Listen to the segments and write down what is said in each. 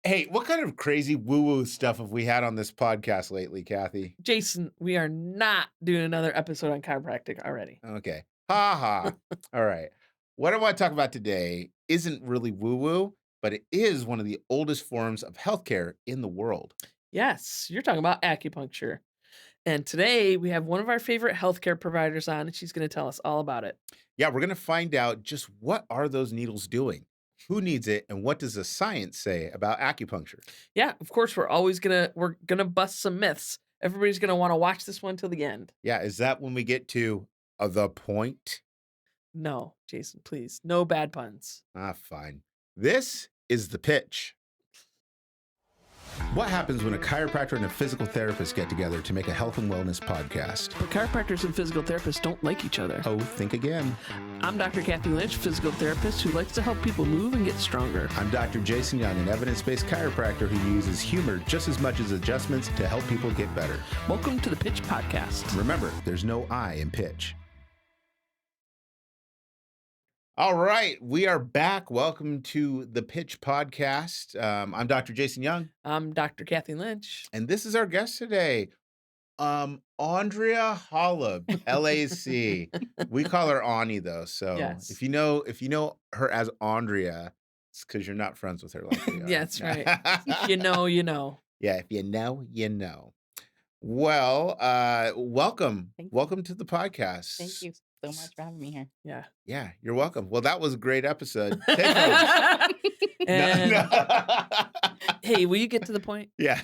Hey, what kind of crazy woo-woo stuff have we had on this podcast lately, Kathy? Jason, we are not doing another episode on chiropractic already. Okay. Ha ha. All right. What I want to talk about today isn't really woo-woo, but it is one of the oldest forms of healthcare in the world. Yes, you're talking about acupuncture. And today we have one of our favorite healthcare providers on, and she's going to tell us all about it. Yeah, we're going to find out just what are those needles doing? Who needs it, and what does the science say about acupuncture? Yeah, of course, we're gonna bust some myths. Everybody's gonna want to watch this one till the end. Yeah, is that when we get to the point? No, Jason, please, no bad puns. Fine. This is the pitch. What happens when a chiropractor and a physical therapist get together to make a health and wellness podcast? But chiropractors and physical therapists don't like each other. Oh, think again. I'm Dr. Kathy Lynch, physical therapist who likes to help people move and get stronger. I'm Dr. Jason Young, an evidence-based chiropractor who uses humor just as much as adjustments to help people get better. Welcome to the Pitch Podcast. Remember, there's no I in pitch. All right, we are back. Welcome to the Pitch Podcast. I'm Dr. Jason Young. I'm Dr. Kathy Lynch. And this is our guest today, Andrea Holub, LAC. We call her Ani though. So Yes. if you know her as Andrea, it's because you're not friends with her like we are. Yeah, that's right. You know. Yeah, if you know, you know. Well, welcome. Thank you. Welcome to the podcast. Thank you so much for having me here. Yeah. Yeah, you're welcome. Well, that was a great episode. Take home. And No. hey, will you get to the point? Yeah.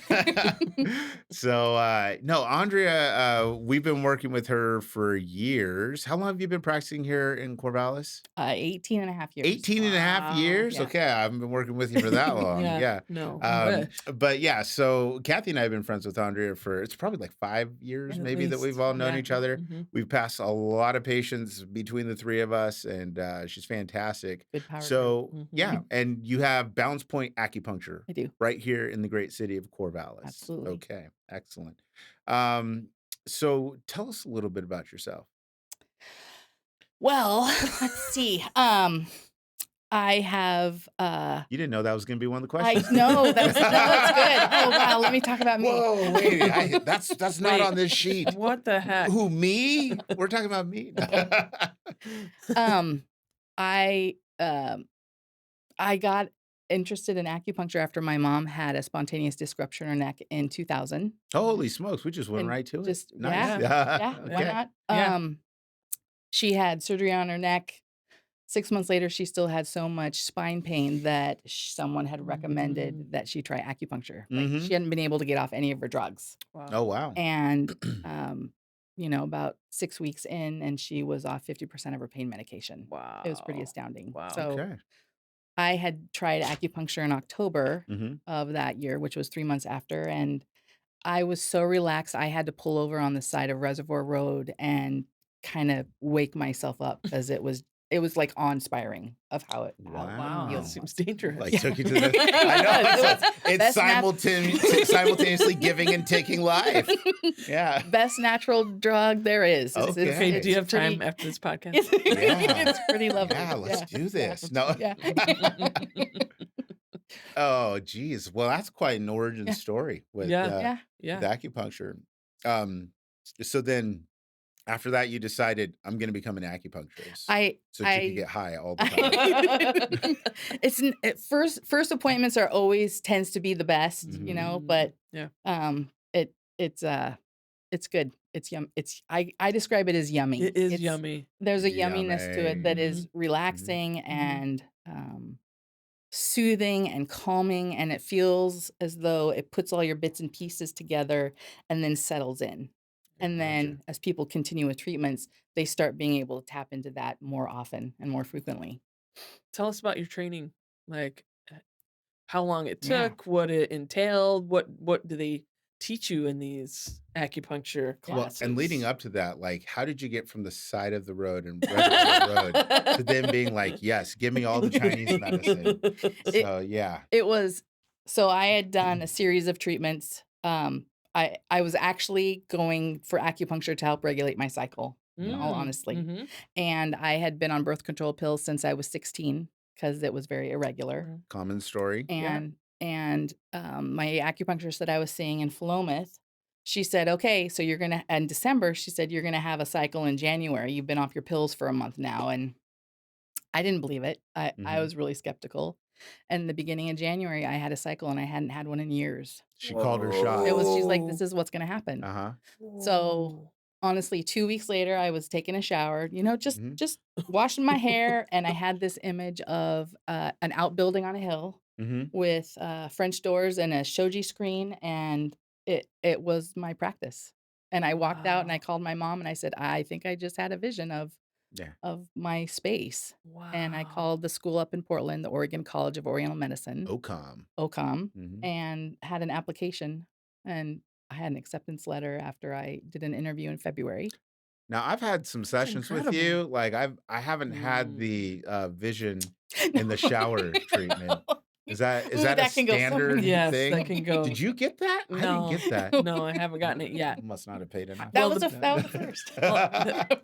So, no, Andrea, we've been working with her for years. How long have you been practicing here in Corvallis? 18 and a half years. 18 and a half Wow. years? Yeah. Okay, I haven't been working with you for that long. Yeah. No. I wish. But yeah, so Kathy and I have been friends with Andrea for, it's probably like 5 years At maybe that least. we've all known Yeah. each other. Mhm. We've passed a lot of patients between the three of us, and she's fantastic. Good power. So, Mhm. yeah, and you have Balance Point Acupuncture I do. right here in the great city of Corvallis. Absolutely. Okay, excellent. So tell us a little bit about yourself. Well, let's see. I have. You didn't know that was going to be one of the I questions. know that's good. Oh wow, let me talk about me. Whoa, wait, that's not Wait. on this sheet. What the heck? Who, me? We're talking about me. I got interested in acupuncture after my mom had a spontaneous disc rupture in her neck in 2000. Holy smokes, we just went And right to it. just- Nice. Yeah, why Okay. not? Yeah. She had surgery on her neck. 6 months later, she still had so much spine pain that someone had recommended that she try acupuncture. Like, Mhm. she hadn't been able to get off any of her drugs. Wow. Oh, wow. And, about 6 weeks in, and she was off 50% of her pain medication. Wow. It was pretty astounding. Wow. So Okay. I had tried acupuncture in October Mhm. of that year, which was 3 months after, and I was so relaxed, I had to pull over on the side of Reservoir Road and kind of wake myself up because it was like awe-inspiring of how it Wow. Wow. That seems dangerous. Like took you to the. I know. It's Best simultaneously giving and taking life. Yeah. best natural drug there is. Okay. Okay, do you have pretty- time after this podcast? It's pretty lovely. Yeah, let's do this. No. Yeah. Oh, geez. Well, that's quite an origin Yeah. story with, Yeah. Yeah. with acupuncture. So then after that, you decided I'm going to become an acupuncturist. So that you could get high all the time. First appointments are always tends to be the best, Mhm. but Yeah. it's good. It's yum. I describe it as yummy. It is It's- yummy. There's a yumminess to it that is Mm-hmm. relaxing and soothing and calming, and it feels as though it puts all your bits and pieces together and then settles in. And then as people continue with treatments, they start being able to tap into that more often and more frequently. Tell us about your training. Like how long it Yeah. took, what it entailed, what do they teach you in these acupuncture Well, classes? and leading up to that, like, how did you get from the side of the road and Reservoir Road to them being like, yes, give me all the Chinese medicine? So, yeah. It was so I had done a series of treatments. I was actually going for acupuncture to help regulate my cycle, in all honesty. Mhm. And I had been on birth control pills since I was 16 because it was very irregular. Common story. And And my acupuncturist that I was seeing in Philomath, she said, okay, so you're going to, in December, she said, you're going to have a cycle in January. You've been off your pills for a month now. And I didn't believe it. I Mhm. was really skeptical. And the beginning of January, I had a cycle and I hadn't had one in years. She called her shot. She's like, this Whoa. is what's going to happen. Uh-huh. So Whoa. honestly, 2 weeks later, I was taking a shower, Mhm. just washing my hair. And I had this image of an outbuilding on a hill Mhm. with French doors and a shoji screen. And it was my practice. And I walked out and I Wow. called my mom and I said, I think I just had a vision Yeah. of my space. And I Wow. called the school up in Portland, the Oregon College of Oriental Medicine, OCOM. OCOM, Mhm. and had an application. And I had an acceptance letter after I did an interview in February. Now, I've had some That's sessions with incredible. you. Like I haven't had Mm. the vision in the No. shower treatment. Is Ooh, that a that can go so many standard Yes, that thing? can Did go. you get that? I didn't No. get that. No, I haven't gotten it yet. Must not have paid enough. Well, That was a first.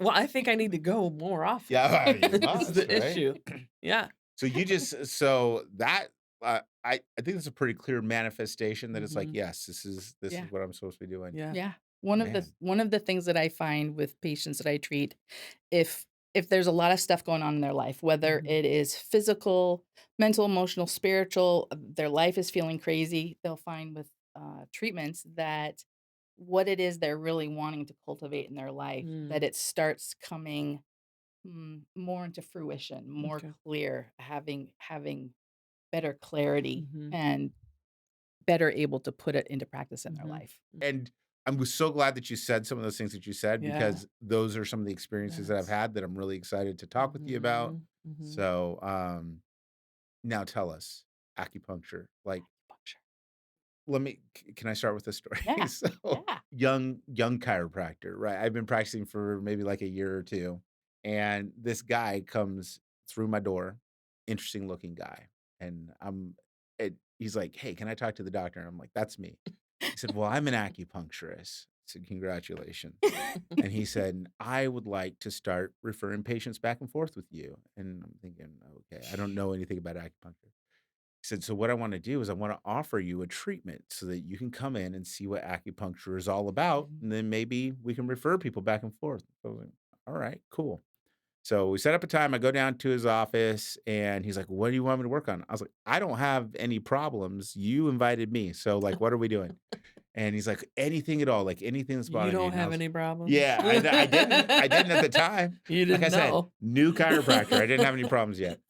well, I think I need to go more often. Yeah, well, you Is must, the right? issue. Yeah. So you just so that I think it's a pretty clear manifestation that it's like, Mhm. yes, this is Yeah. what I'm supposed to be doing. Yeah. Yeah. Man. One of the things that I find with patients that I treat, if there's a lot of stuff going on in their life, whether Mhm. it is physical, mental, emotional, spiritual, their life is feeling crazy, they'll find with treatments that what it is they're really wanting to cultivate in their life, Mm. that it starts coming more into fruition, more Okay. clear, having better clarity Mhm. and better able to put it into practice in their Mhm. life. Mm. And I was so glad that you said some of those things that you said Yeah. because those are some of the experiences that I've Yes. had that I'm really excited to talk with you about. Mhm. Mhm. So, now tell us, acupuncture. Like, Acupuncture. can I start with a story? Yeah. So, Yeah. young chiropractor, right? I've been practicing for maybe like a year or two, and this guy comes through my door, interesting looking guy, and he's like, "Hey, can I talk to the doctor?" I'm like, "That's me." He said, "Well, I'm an acupuncturist." I said, "Congratulations." And he said, "I would like to start referring patients back and forth with you." And I'm thinking, "Okay, I don't know anything about acupuncture." He said, "So what I want to do is I want to offer you a treatment so that you can come in and see what acupuncture is all about, Mhm. and then maybe we can refer people back and forth." I was like, "All right, cool." So we set up a time. I go down to his office, and he's like, "What do you want me to work on?" I was like, "I don't have any problems. You invited me, so like, what are we doing?" And he's like, "Anything at all, like anything that's You bothering you." don't And I have was, any problems. yeah, I didn't at the time. You Like I didn't said, know. new chiropractor. I didn't have any problems yet.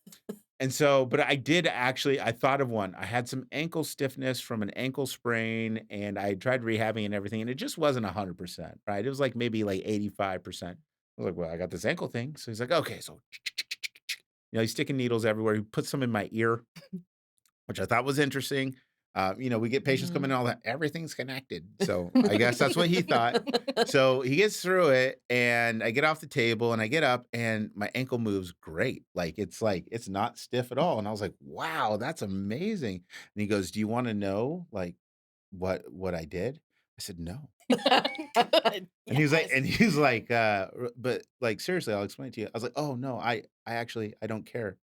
And so, but I did actually, I thought of one. I had some ankle stiffness from an ankle sprain, and I tried rehabbing and everything, and it just wasn't 100%, right? It was like maybe like 85%. I was like, well, I got this ankle thing. So he's like, okay, so, he's sticking needles everywhere. He puts some in my ear, which I thought was interesting. We get patients coming Mhm. and all that. Everything's connected. So I guess that's what he thought. So he gets through it, and I get off the table and I get up, and my ankle moves great. Like it's not stiff at all. And I was like, wow, that's amazing. And he goes, "Do you want to know like what I did?" I said, "No." Good. And he was like, Yes. but like seriously, I'll explain it to you. I was like, "Oh no, I actually I don't care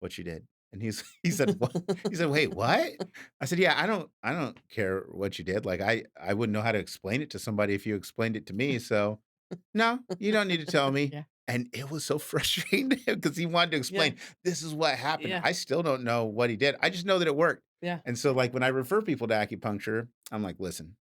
what you did." And he said, "What?" He said, "Wait, what?" I said, "Yeah, I don't care what you did. Like I wouldn't know how to explain it to somebody if you explained it to me. So no, you don't need to tell me." Yeah. And it was so frustrating because he wanted to Yeah. explain, "This is what happened." Yeah. I still don't know what he did. I just know that it worked. Yeah. And so like when I refer people to acupuncture, I'm like, "Listen,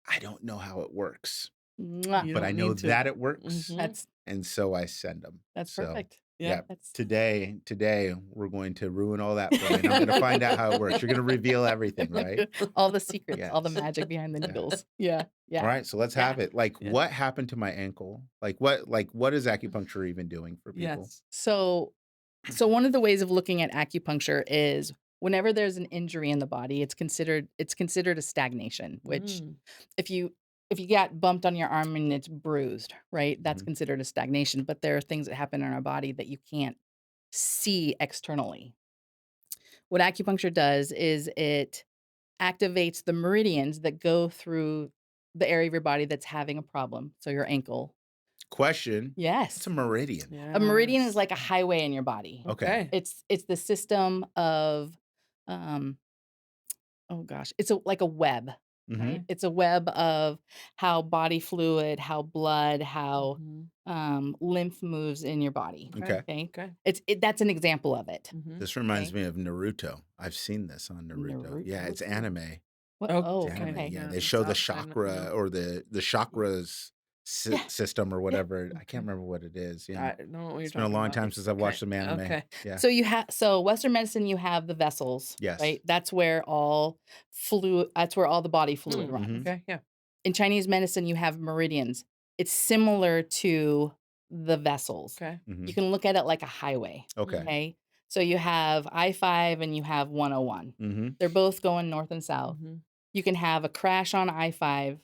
I don't know how it works, Mwah. You but I don't know need to. that it works, Mhm. That's and so I send them." that's So, perfect. Yeah. yeah, That's today we're going to ruin all that for you, and I'm gonna find out how it works. You're gonna reveal everything, right? all the secrets, all the Yes. magic behind the Yeah. needles. Yeah. Yeah. Alright, so let's Yeah. have it. Like, Yeah. what happened to my ankle? What is acupuncture even doing for people? Yes. So one of the ways of looking at acupuncture is whenever there's an injury in the body, it's considered a stagnation, which Mm. if you if you got bumped on your arm and it's bruised, right? That's Mhm. considered a stagnation, but there are things that happen in our body that you can't see externally. What acupuncture does is it activates the meridians that go through the area of your body that's having a problem. So your ankle. Question, what's a Yes. meridian? A meridian is Yes. like a highway in your body. Okay. Okay. It's the system of oh gosh, it's like a web, right? Mhm. It's a web of how body fluid, how blood, how Mhm. lymph moves in your body. Okay. Okay. Okay, Okay. that's an example of it. Mhm. This reminds Okay, me of Naruto. I've seen this on Naruto. Yeah, it's Naruto. anime. What? Oh, It's Oh, anime. okay. okay. Yeah, Yeah, they that's show the outside. chakra or the Yeah, chakras yeah, system or yeah. whatever. I can't Okay. remember what it is. Yeah. I don't know what you're It's been a talking long about. time since I've Okay. watched some anime. Okay. Yeah. So Western medicine, you have the vessels, Yes. right? That's where all fluid. That's where all the body fluid Mm, runs. Mhm. okay. Yeah. In Chinese medicine, you have meridians. It's similar to the vessels. Okay. You Mhm. can look at it like a highway. Okay. Mm. Okay. So you have I-5 and you have 101. Mhm. They're both going north and south. Mhm. You can have a crash on I-5.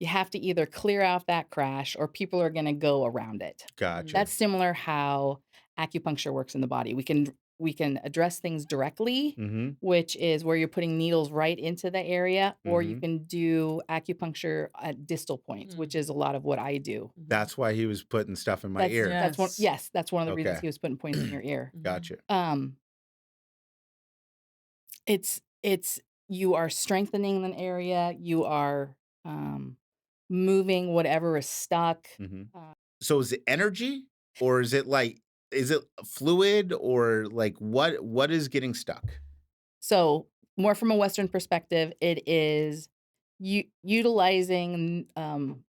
You have to either clear out that crash or people are going to go around it. Mm. Gotcha. That's similar how acupuncture works in the body. We can address things directly, Mhm. which is where you're putting needles right into the area, or you Mhm. can do acupuncture at distal points, Mm. which is a lot of what I do. Mhm. That's why he was putting stuff in my That's ear. that's one Yes. yes, that's one of the reasons Okay. he was putting points in your ear. Mhm. Gotcha. Um, it's you are strengthening an area, you are moving whatever is stuck. Mhm. Uh, So is it energy or is it fluid or like what is getting stuck? so more from a Western perspective, it is utilizing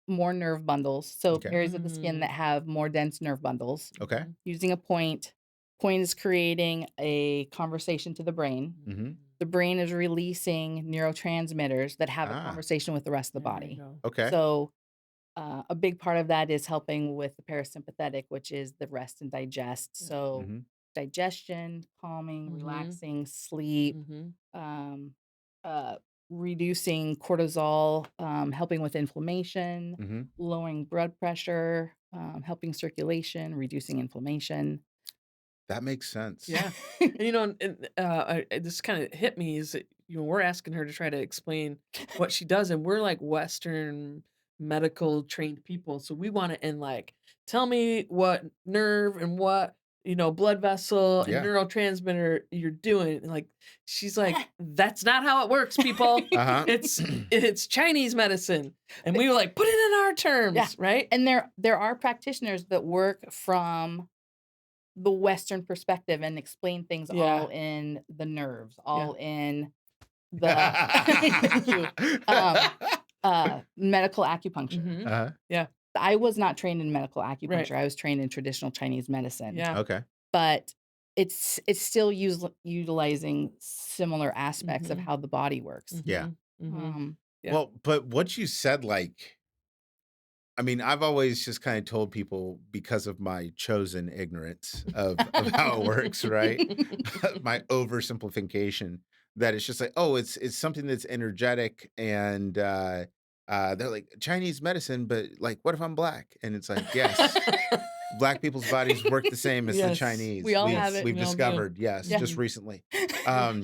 more nerve bundles. So Okay. areas of the skin that Mm. have more dense nerve bundles. Okay. Mhm. Using a point. Point is creating a conversation to the brain. Mhm. The brain is releasing neurotransmitters that have a Ah, conversation with the rest of the There you body. go. okay. So a big part of that is helping with the parasympathetic, which is the rest and digest. Yeah. So Mhm. digestion, calming, Mhm. relaxing, sleep, Mhm. um, uh, reducing cortisol, helping with inflammation, Mhm. lowering blood pressure, helping circulation, reducing inflammation. That makes sense. Yeah. And, this kind of hit me is that, we're asking her to try to explain what she does, and we're like Western medical trained people. So we want to, and like, tell me what nerve and what, blood vessel and Yeah. neurotransmitter you're doing. And like, she's like, that's not how it works, people. Uh-huh. It's Chinese medicine. And we were like, put it in our Yeah, terms, right? and there are practitioners that work from the Western perspective and explain things all Yeah. in the nerves, Yeah. all in the thank you. Medical acupuncture. Mm-hmm. Uh-huh. Yeah. I was not trained in medical Right. acupuncture. I was trained in traditional Chinese medicine, Yeah. Okay. but it's still utilizing similar aspects of Mhm. how the body works. Yeah. Mhm. Mhm. Um, Yeah. Well, but what you said, like, I mean, I've always just kind of told people because of my chosen ignorance of how it works, right? My oversimplification that it's just like, oh, it's something that's energetic and they're like Chinese medicine, but like, what if I'm black? And it's like, yes, black people's bodies work the same as the Yes. we Chinese. all have Yes, it. We've we all do. discovered, yes, Yeah. just Mhm. recently. Um,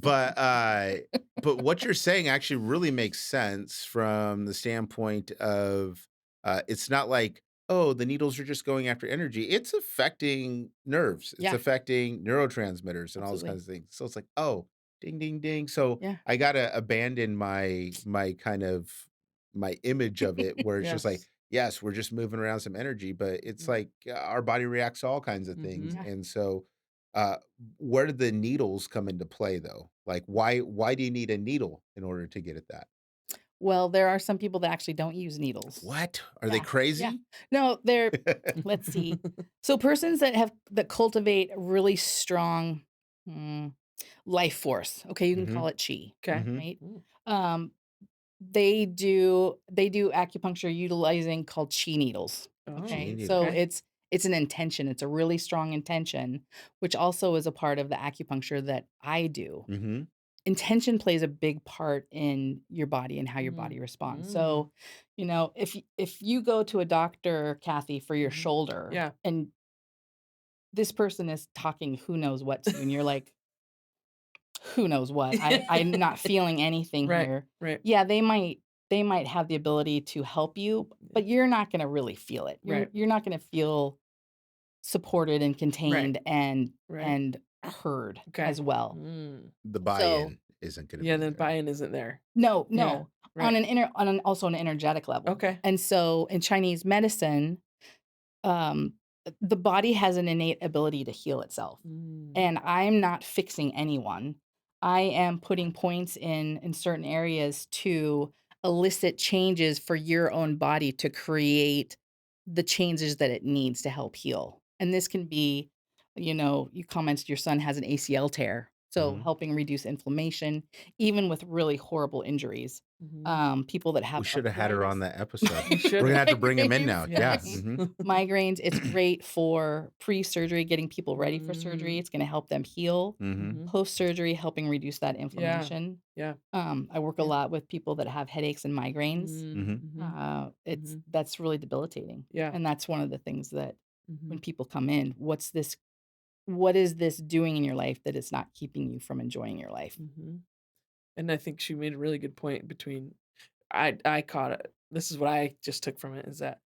but what you're saying actually really makes sense from the standpoint of it's not like, oh, the needles are just going after energy. It's affecting nerves. It's Yeah, affecting neurotransmitters and all those absolutely. kinds of things. So it's like, oh, ding, ding, ding. So Yeah. I gotta abandon my kind of my image of it where it's just like, Yes. yes, we're just moving around some energy, but it's Mm. like our body reacts to all kinds of things. Mhm. Yeah. And so uh where do the needles come into play though? Like why do you need a needle in order to get at that? Well, there are some people that actually don't use needles. What? Are they Yeah. Yeah. crazy? No, they're let's see. So persons that cultivate really strong mm, life force. Okay, you can call Mhm, it chi, Okay. mhm. right? Mm. Um, they do acupuncture utilizing called chi needles. Oh, Chi Okay, so okay. needles. it's an intention. It's a really strong intention, which also is a part of the acupuncture that I do. Mhm. Intention plays a big part in your body and how your body Mm. responds. Mm. So, if you go to a doctor, Kathy, for your Mhm. shoulder, Yeah. and this person is talking who knows what to you, and you're like, who knows what? I'm not feeling anything Right. here. Right. Yeah, they might have the ability to help you, Yeah. but you're not going to really feel it. You're Right. you're not going to feel supported and Right. contained and Right. and heard Okay. as well. Mm. The So buy-in isn't gonna Yeah, be then there. buy-in isn't there. No, Yeah, no, right. on an also an energetic level. Okay. And so in Chinese medicine, um, the body has an innate ability to heal itself. Mm. And I'm not fixing anyone. I am putting points in certain areas to elicit changes for your own body to create the changes that it needs to help heal. And this can be, you commented your son has an ACL tear. So Mhm. helping reduce inflammation, even with really horrible injuries. Mhm. People that We have shoulda had her on arthritis. that episode. You We're gonna shoulda. have to bring him in Migraines, now. Yeah, right. Yes. mhm, Migraines, it's great for pre-surgery, getting people ready for surgery. Mm. It's gonna help them heal. mhm, Mhm. Post-surgery, helping reduce that Yeah. inflammation. Yeah. I work a Yeah. lot with people that have headaches and migraines. Mm. mhm. Mhm. Mhm. That's really debilitating. Yeah. And that's one of the things that Mhm. when people come in, what is this doing in your life that is not keeping you from enjoying your life? Mhm. And I think she made a really good point between I caught it. This is what I just took from it is that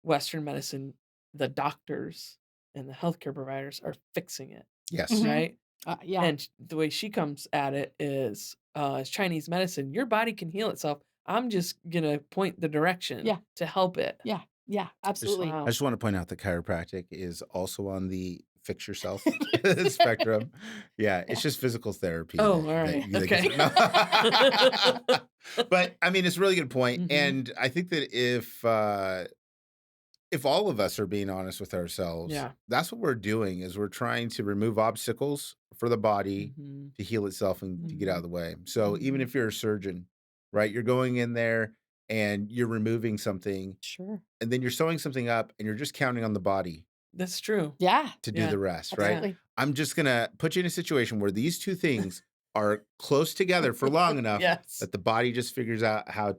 Western medicine, the doctors and the healthcare providers are fixing it, Yes. Mhm. right? Yeah, And the way she comes at it is as Chinese medicine, your body can heal itself. I'm just gonna point the direction yeah, to help it. yeah, yeah, Just absolutely. I Wow. just wanna point out that chiropractic is also on the fix yourself spectrum. Yeah, it's Yeah. just physical therapy Oh, that all right. that Okay. gets no. But, I mean, it's a really good point, Mhm. and I think that if all of us are being honest with ourselves, Yeah. that's what we're doing is we're trying to remove obstacles for the body Mhm. to heal itself and to get out of Mhm. the way. So even Mhm. if you're a surgeon, right, you're going in there and you're removing something Sure. and then you're sewing something up and you're just counting on the body That's true. Yeah, to do Yeah. the rest, right? Yeah. absolutely. I'm just gonna put you in a situation where these two things are close together for long enough Yes. that the body just figures out Yeah. how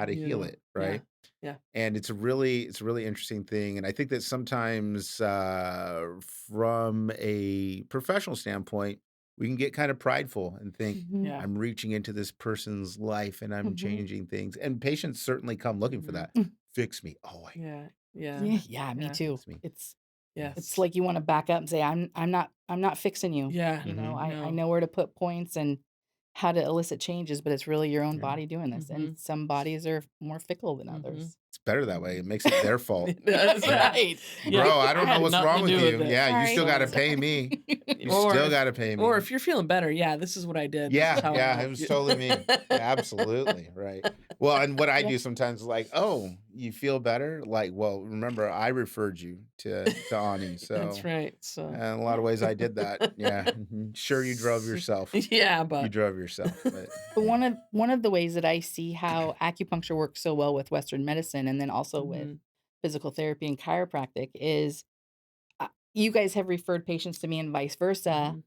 to heal Yeah. it, Yeah. right? Yeah. And it's a really interesting thing, and I think that sometimes, from a professional standpoint, we can get kind of prideful and think, Mhm, Yeah. "I'm reaching into this person's life and I'm mhm, changing things," and patients certainly come looking for Mhm. that. "Fix me." "Oh, I Yeah. Yeah. Yeah, yeah, me Yeah. too. fix me." It's Yes. like you wanna back up and say, I'm not fixing you." Yeah. Mhm. I No. know where to put points and how to elicit changes, but it's really your own Yeah. body doing this, and Mhm. some bodies are more fickle than Mhm. others. It's better that way. Mhm. It makes it their fault. It does. Yeah. Right. Yeah. "Bro, I I don't know had what's nothing wrong to with do with you. it. Yeah, you Sorry. still gotta So pay me. You or still if gotta pay or me." if you're feeling better, yeah, this is what I did. This is Yeah, how I yeah, it helped was you. totally me. Absolutely, right. Well, and what I Yeah. do sometimes is like, "Oh, you feel better?" Like, "Well, remember I referred you to Ani, That's so, right. So in a lot of Yeah. ways I did that." Yeah, mhm. Sure, you drove S yourself. yeah, You but drove yourself, but But yeah. one of the ways that I see how acupuncture works so well with Western medicine and then also with Mhm. physical therapy and chiropractic is, you guys have referred patients to me and vice versa. Mhm.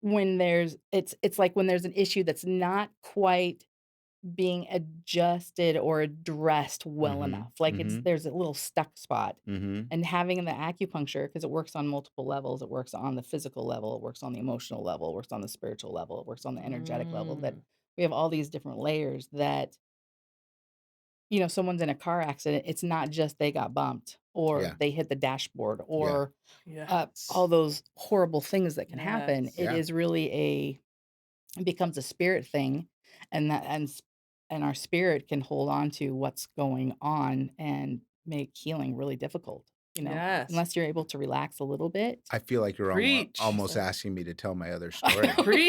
When it's like when there's an issue that's not quite being adjusted or addressed well Mhm, enough, like mhm, there's a little stuck spot, mhm. and having the acupuncture because it works on multiple levels, it works on the physical level, it works on the emotional level, it works on the spiritual level, it works on the energetic level, that Mm. we have all these different layers that, someone's in a car accident, it's not just they got bumped or Yeah, they hit the dashboard yeah, or, all Yes. those horrible things that can happen. It yeah. is really it becomes a spirit thing, and and our spirit can hold on to what's going on and make healing really difficult, Yes. unless you're able to relax a little bit. I feel like you're Preach. almost asking me to tell my other story.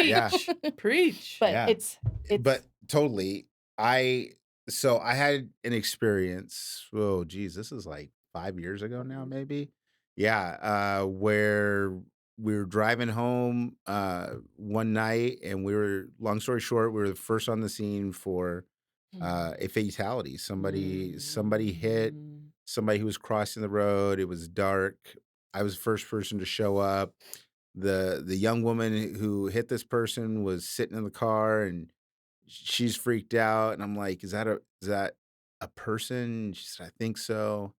Yeah. Preach. Preach. But Yeah. it's But totally. I so I had an experience, oh geez, this is like 5 years ago now, maybe. Yeah, where we were driving home one night and we were long story short, we were the first on the scene for a fatality. Somebody hit Mm. somebody who was crossing the road. It was dark. I was the first person to show up. The young woman who hit this person was sitting in the car and she's freaked out, and I'm like, is that a person?" She said, "I think so."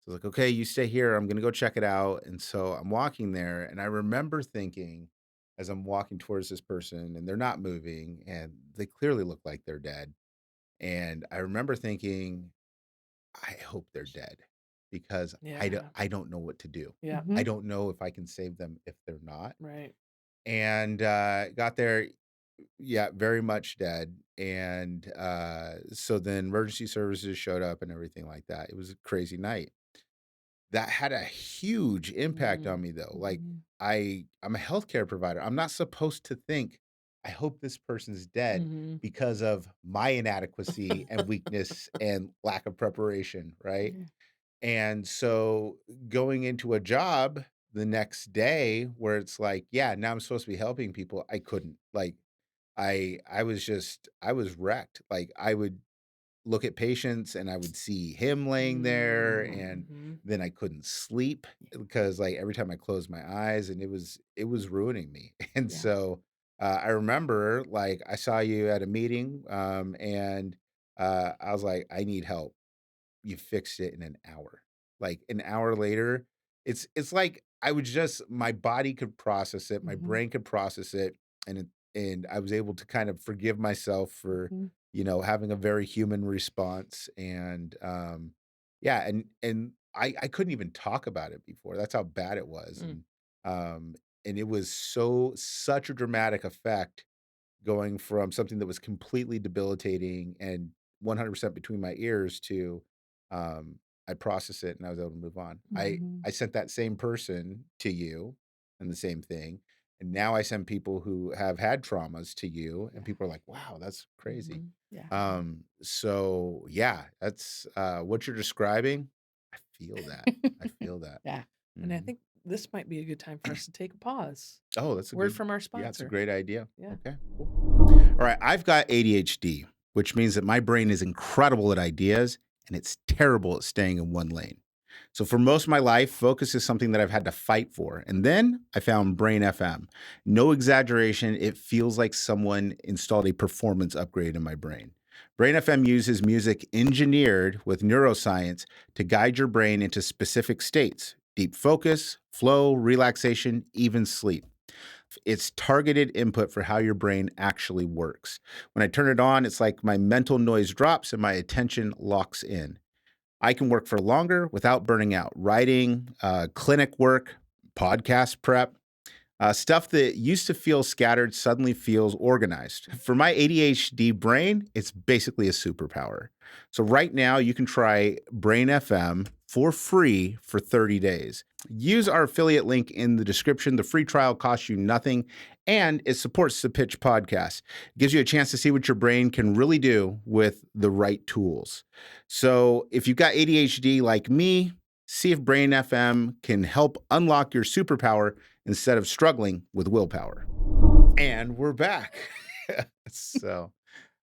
So I was like, "Okay, you stay here. I'm gonna go check it out." And so I'm walking there, and I remember thinking as I'm walking towards this person, and they're not moving, and they clearly look like they're dead. And I remember thinking, I hope they're dead because Yeah. I don't know what to do. Yeah. I Mhm. don't know if I can save them if they're not. Right. And got there. Yeah, very much dead, and, so then emergency services showed up and everything like that. It was a crazy night. That had a huge impact on Mm, me, though. Like, mhm, I'm a healthcare provider. I'm not supposed to think, "I hope this person's dead mhm. because of my inadequacy and weakness and lack of preparation," right? Yeah. And so going into a job the next day where it's like, yeah, now I'm supposed to be helping people, I couldn't. Like, I was wrecked. Like, I would look at patients and I would see him laying there, Mm, and mhm. then I couldn't sleep because, like, every time I closed my eyes, and it was ruining me. And Yeah. so, I remember, like, I saw you at a meeting, and, I was like, "I need help." You fixed it in an hour. Like, an hour later, it's like I was just my body could process it, my Mhm. brain could process it, and I was able to kind of forgive myself for, Mhm. having a very human response, and, yeah, and I couldn't even talk about it before, that's how bad it was, Mm, um, and it was such a dramatic effect going from something that was completely debilitating and 100% between my ears to, um, I processed it and I was able to move on. Mhm. I sent that same person to you and the same thing, and now I send people who have had traumas to you, and Yeah. people are like, "Wow, that's crazy." mhm. Yeah. So yeah, that's, what you're describing. I feel that. I feel that. Yeah. And I Mhm. think this might be a good time for us to take a pause. Oh, that's a Word good from our yeah, it's a sponsor. great idea. Yeah. Okay, cool. All right, I've got ADHD, which means that my brain is incredible at ideas and it's terrible at staying in one lane. So, for most of my life, focus is something that I've had to fight for. And then I found Brain FM. No exaggeration, it feels like someone installed a performance upgrade in my brain. Brain FM uses music engineered with neuroscience to guide your brain into specific states: deep focus, flow, relaxation, even sleep. It's targeted input for how your brain actually works. When I turn it on, it's like my mental noise drops and my attention locks in. I can work for longer without burning out. Writing, clinic work, podcast prep, stuff that used to feel scattered suddenly feels organized. For my ADHD brain, it's basically a superpower. So, right now, you can try Brain FM for free for 30 days. Use our affiliate link in the description. The free trial costs you nothing and it supports the Pitch podcast. It gives you a chance to see what your brain can really do with the right tools. So, if you've got ADHD like me, see if Brain FM can help unlock your superpower instead of struggling with willpower. And we're back. So,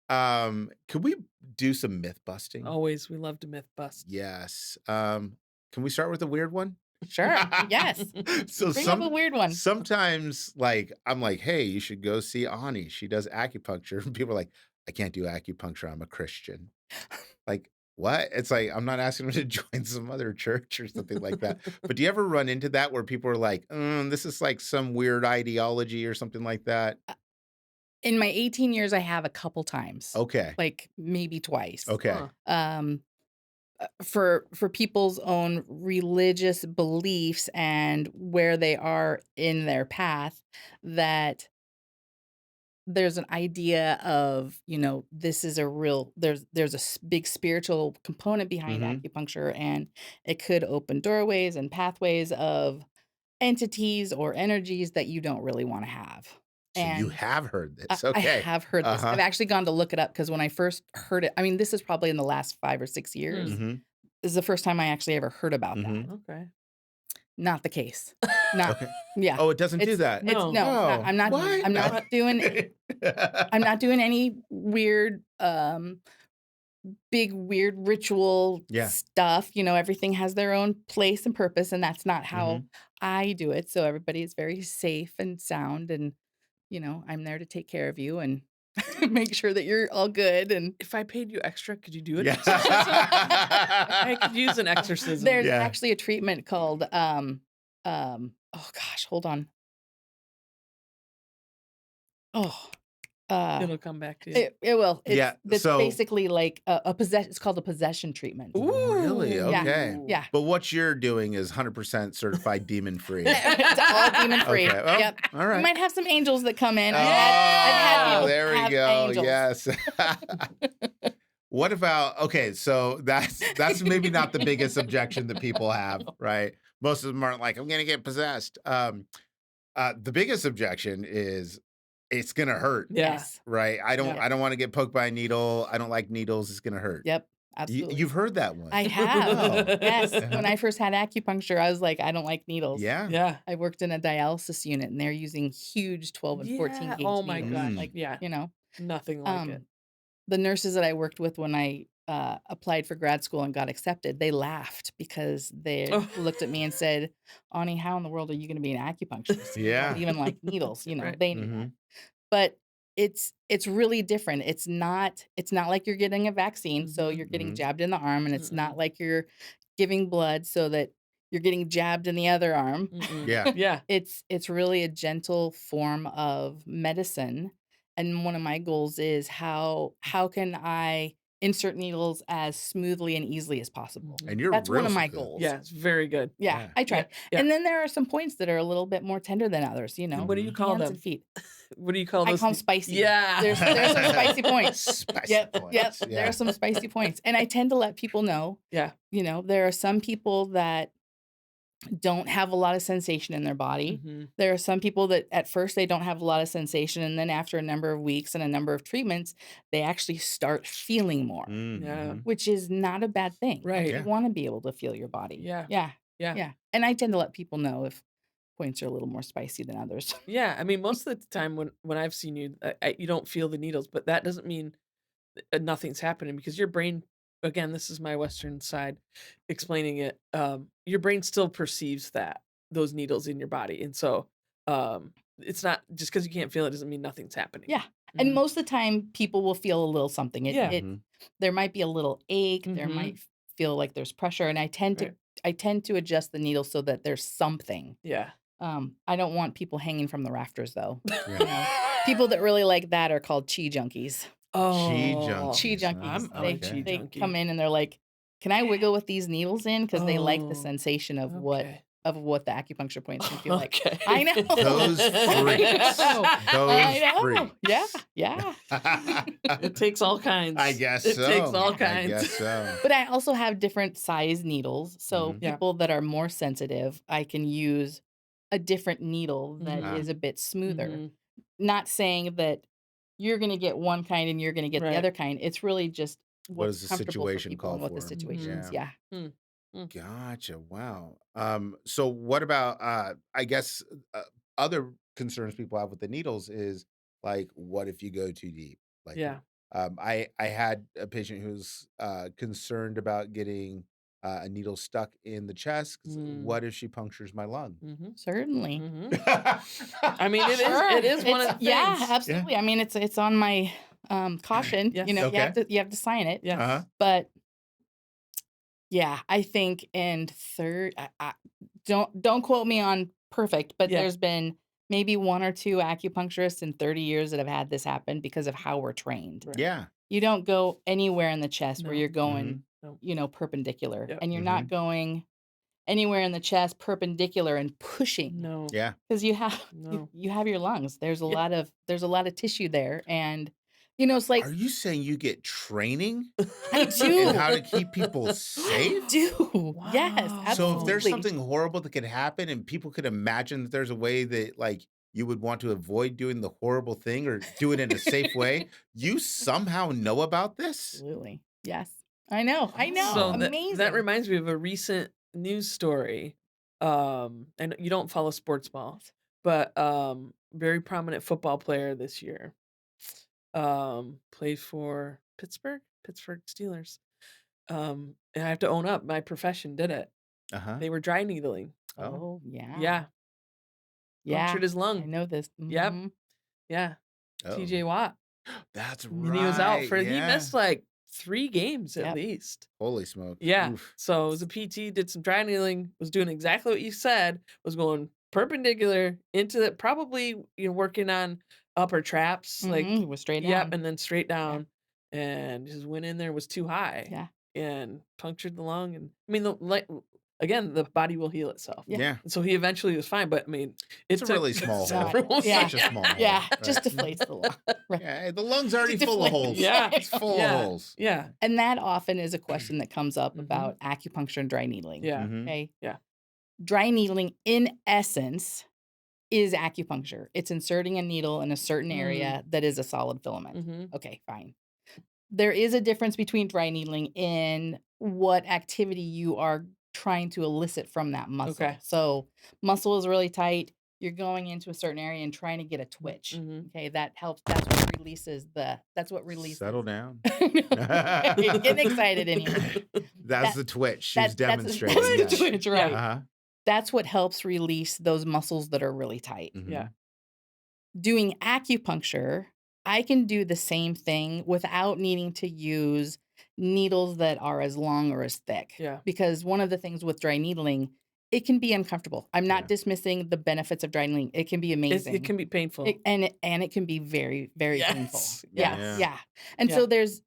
can we do some myth busting? Always, we love to myth bust. Yes. Can we start with a weird one? Sure. Yes. So Bring up a weird one. sometimes like I'm like, hey, you should go see Ani. She does acupuncture. And people are like, I can't do acupuncture. I'm a Christian. Like, what? It's like, I'm not asking them to join some other church or something like that. But do you ever run into that where people are like, this is like some weird ideology or something like that? In my 18 years, I have a couple times, Okay. like maybe twice. Okay. Huh. Um, for people's own religious beliefs and where they are in their path, that there's an idea of, this is a real there's a big spiritual component behind Hmm. acupuncture, and it could open doorways and pathways of entities or energies that you don't really want to have. So you And have heard I this. I Okay. have heard this. Uh-huh. I've actually gone to look it up because when I first heard it, I mean, this is probably in the last 5 or 6 years. Hmm. Hmm. This is the first time I actually ever heard about that. Hmm. Okay. Not the case. Not Okay. Yeah. Oh, it doesn't do It's that. it's No. no, it's not. Oh, what? I'm No. not doing I'm not doing any weird, big weird ritual Yeah. stuff. Everything has their own place and purpose, and that's not how Hmm. I do it. So everybody is very safe and sound, and I'm there to take care of you and make sure that you're all good. And If I paid you extra, could you do an Yeah. exorcism? I could use an exorcism. there's Yeah. actually a treatment called oh gosh, hold on. Oh, Uh, It'll come back to you. it will. Yeah, That's so basically like a possession. It's called a possession treatment. really? Yeah, Okay. Ooh. yeah. But what you're doing is 100% certified demon free. It's all demon free. Okay, well, Yep. all You right. might have some angels that come in. I've had Yeah! Oh, people there we have go. angels. Yes. What about okay, so that's maybe not the biggest objection that people have, right? Most of them aren't like, I'm gonna get possessed. The biggest objection is it's gonna hurt, Yeah. Yes. right? Yeah. I don't want to get poked by a needle. I don't like needles. It's gonna hurt. Yep. Absolutely. You've heard that one. I have. Oh, Yes. uh-huh. When I first had acupuncture, I was like, I don't like needles. Yeah. Yeah. I worked in a dialysis unit and they're using huge 12 and 14 Yeah. gauge Oh my needles. gosh. Mm. Like, Yeah. you know, Nothing like it. the nurses that I worked with when I applied for grad school and got accepted, they laughed because they Oh. looked at me and said, Ani, how in the world are you going to be an acupuncturist? You Yeah. don't even like needles. You know, Right. they knew that. Mhm. But it's really different. It's not like you're getting a vaccine, so Mhm. you're getting Mhm. jabbed in the arm, and it's Mm-mm. not like you're giving blood so that you're getting jabbed in the other arm. Mm-mm. Yeah. Yeah. It's really a gentle form of medicine, and one of my goals is how can I insert needles as smoothly and easily as possible. Mhm. And you're That's one real of my good. goals. Yeah. It's very good. Yeah, Yeah. I try. Yeah. And then there are some points that are a little bit more tender than others, you know. What do you call Hands them? and feet. What do you call I those? call them spicy. Yeah. There's some spicy points. Spicy Yep, points. yep. There Yeah. are some spicy points. And I tend to let people know, Yeah. you know, there are some people that don't have a lot of sensation in their body. Mhm. There are some people that at first they don't have a lot of sensation. And then after a number of weeks and a number of treatments, they actually start feeling more, Yeah. Mhm. which is not a bad thing. Right. Yeah. You want to be able to feel your body. Yeah. Yeah. Yeah. Yeah. And I tend to let people know if points are a little more spicy than others. Yeah. I mean, most of the time when I've seen you, you don't feel the needles, but that doesn't mean nothing's happening because your brain, again, this is my Western side explaining it. Your brain still perceives those needles in your body, and so it's not just because you can't feel it doesn't mean nothing's happening. Yeah. And Mhm. most of the time people will feel a little something. Yeah. Mhm. There might be a little ache, there Mhm. might feel like there's pressure, and Right. I tend to adjust the needle so that there's something. Yeah. I don't want people hanging from the rafters though. Yeah. You know, people that really like that are called chi junkies. Oh, Chi junkies, junkies. I'm a okay. chi They junkie. come in and they're like, "Can I wiggle with these needles in?" Because they like the Oh, sensation of okay. what the acupuncture points can feel like. Okay. I know. Those freaks. I Those know. Yeah, yeah. It takes all kinds. I guess it so. takes all I kinds. guess so. But I also have different size needles. So Mhm. Yeah. people that are more sensitive, I can use a different needle that Mhm. is a bit smoother. Mhm. Not saying that you're going to get one kind and you're going to get the Right. other kind. It's really just What what's does the comfortable for situation people call and what the for? situation is. Yeah. Yeah. Mm. Mm. Gotcha. Wow. So what about I guess other concerns people have with the needles is like what if you go too deep? Like Yeah. I had a patient who's concerned about getting a needle stuck in the chest 'cause Mm. what if she punctures my lung? Mhm. Certainly. Mhm. I mean, it Sure. is one of the things. Yeah, absolutely. I mean, it's on my caution. Yes. You know, Okay. you have to sign it. Yes. Uh-huh. But yeah, I think and third, don't quote me on perfect, but Yeah. there's been maybe one or two acupuncturists in 30 years that have had this happen because of how we're trained. Right. Yeah. You don't go anywhere in the chest where No. you're going, No. you know, perpendicular, Yep. and you're Mhm. not going anywhere in the chest perpendicular and pushing No. Yeah. because you have No. you have your lungs. There's a Yeah. lot of tissue there, and you know, it's like Are you saying you get training I do. in how to keep people safe? I do. Yes, Wow. So if there's absolutely. something horrible that could happen and people could imagine that there's a way that like you would want to avoid doing the horrible thing or do it in a safe way, you somehow know about this? Absolutely. Yes. I know. I know. So Oh. Amazing. that reminds me of a recent news story. And you don't follow sports ball, but very prominent football player this year. Played for Pittsburgh Steelers. And I have to own up, my profession did it. Uh-huh. They were dry needling. Oh. Oh, yeah. Yeah, Yeah. punctured his I lung. know this. Yep. Mhm. Yeah, Oh. TJ Watt. That's And he was out right. for he Yeah. missed like 3 games at Yep. least. Holy smoke. Yeah. Oof. So it was a PT, did some dry needling, was doing exactly what you said, was going perpendicular into the probably working on upper traps, like, Mhm, was straight yep, down. and then straight Yeah, down, and just went in there, was too high, yeah, and punctured the lung, and I mean, the like, again, the body will heal itself, yeah. Yeah. and so he eventually was fine, but I mean, It's it a took really small hole. Not several yeah, Such a years. small hole, yeah, right? just deflates the lung. Right. Yeah, the lung's already Just full of deflates. holes. Yeah, It's full of yeah, holes. yeah, And that often is a question that comes up mhm, about acupuncture and dry needling, yeah, Mhm. okay? yeah, Dry needling, in essence, is acupuncture. It's inserting a needle in a certain mm, area that is a solid filament. mhm, Okay, fine. There is a difference between dry needling in what activity you are trying to elicit from that muscle. okay, So, muscle is really tight, you're going into a certain area and trying to get a twitch. mhm. Okay, that helps. That's what Settle releases. down. Okay, getting excited in here. That's That the twitch. She was that's demonstrating, the yes. Twitch! twitch, Yeah, right. Uh-huh. That's what helps release those muscles that are really tight. yeah, Mhm. Doing acupuncture, I can do the same thing without needing to use needles that are as long or as thick. yeah. Because one of the things with dry needling, it can be uncomfortable. I'm not Yeah. dismissing the benefits of dry needling. It can be It amazing. can be painful. And it can be very, very painful. Yes, Yeah, Yeah. yes, yeah. And yeah, so there's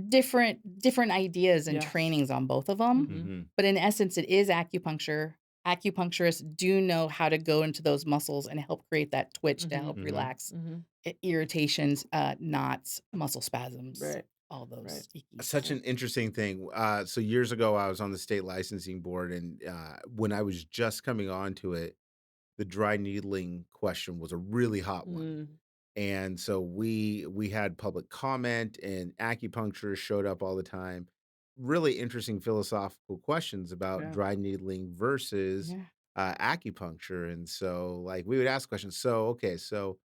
different ideas and yes, trainings on both of them. mhm, Mhm. But in essence, it is acupuncture. Acupuncturists do know how to go into those muscles and help create that twitch to mhm, help Mhm. relax mhm, irritations, knots, muscle spasms, right, all right, those icky. Such an interesting thing. So years ago, I was on the state licensing board, and when I was just coming onto it, the dry needling question was a really hot one. mm, And so we had public comment, and acupuncture showed up all the time. Really interesting philosophical questions about yeah, dry needling versus Yeah. acupuncture. And so, like, we would ask questions. So, okay, so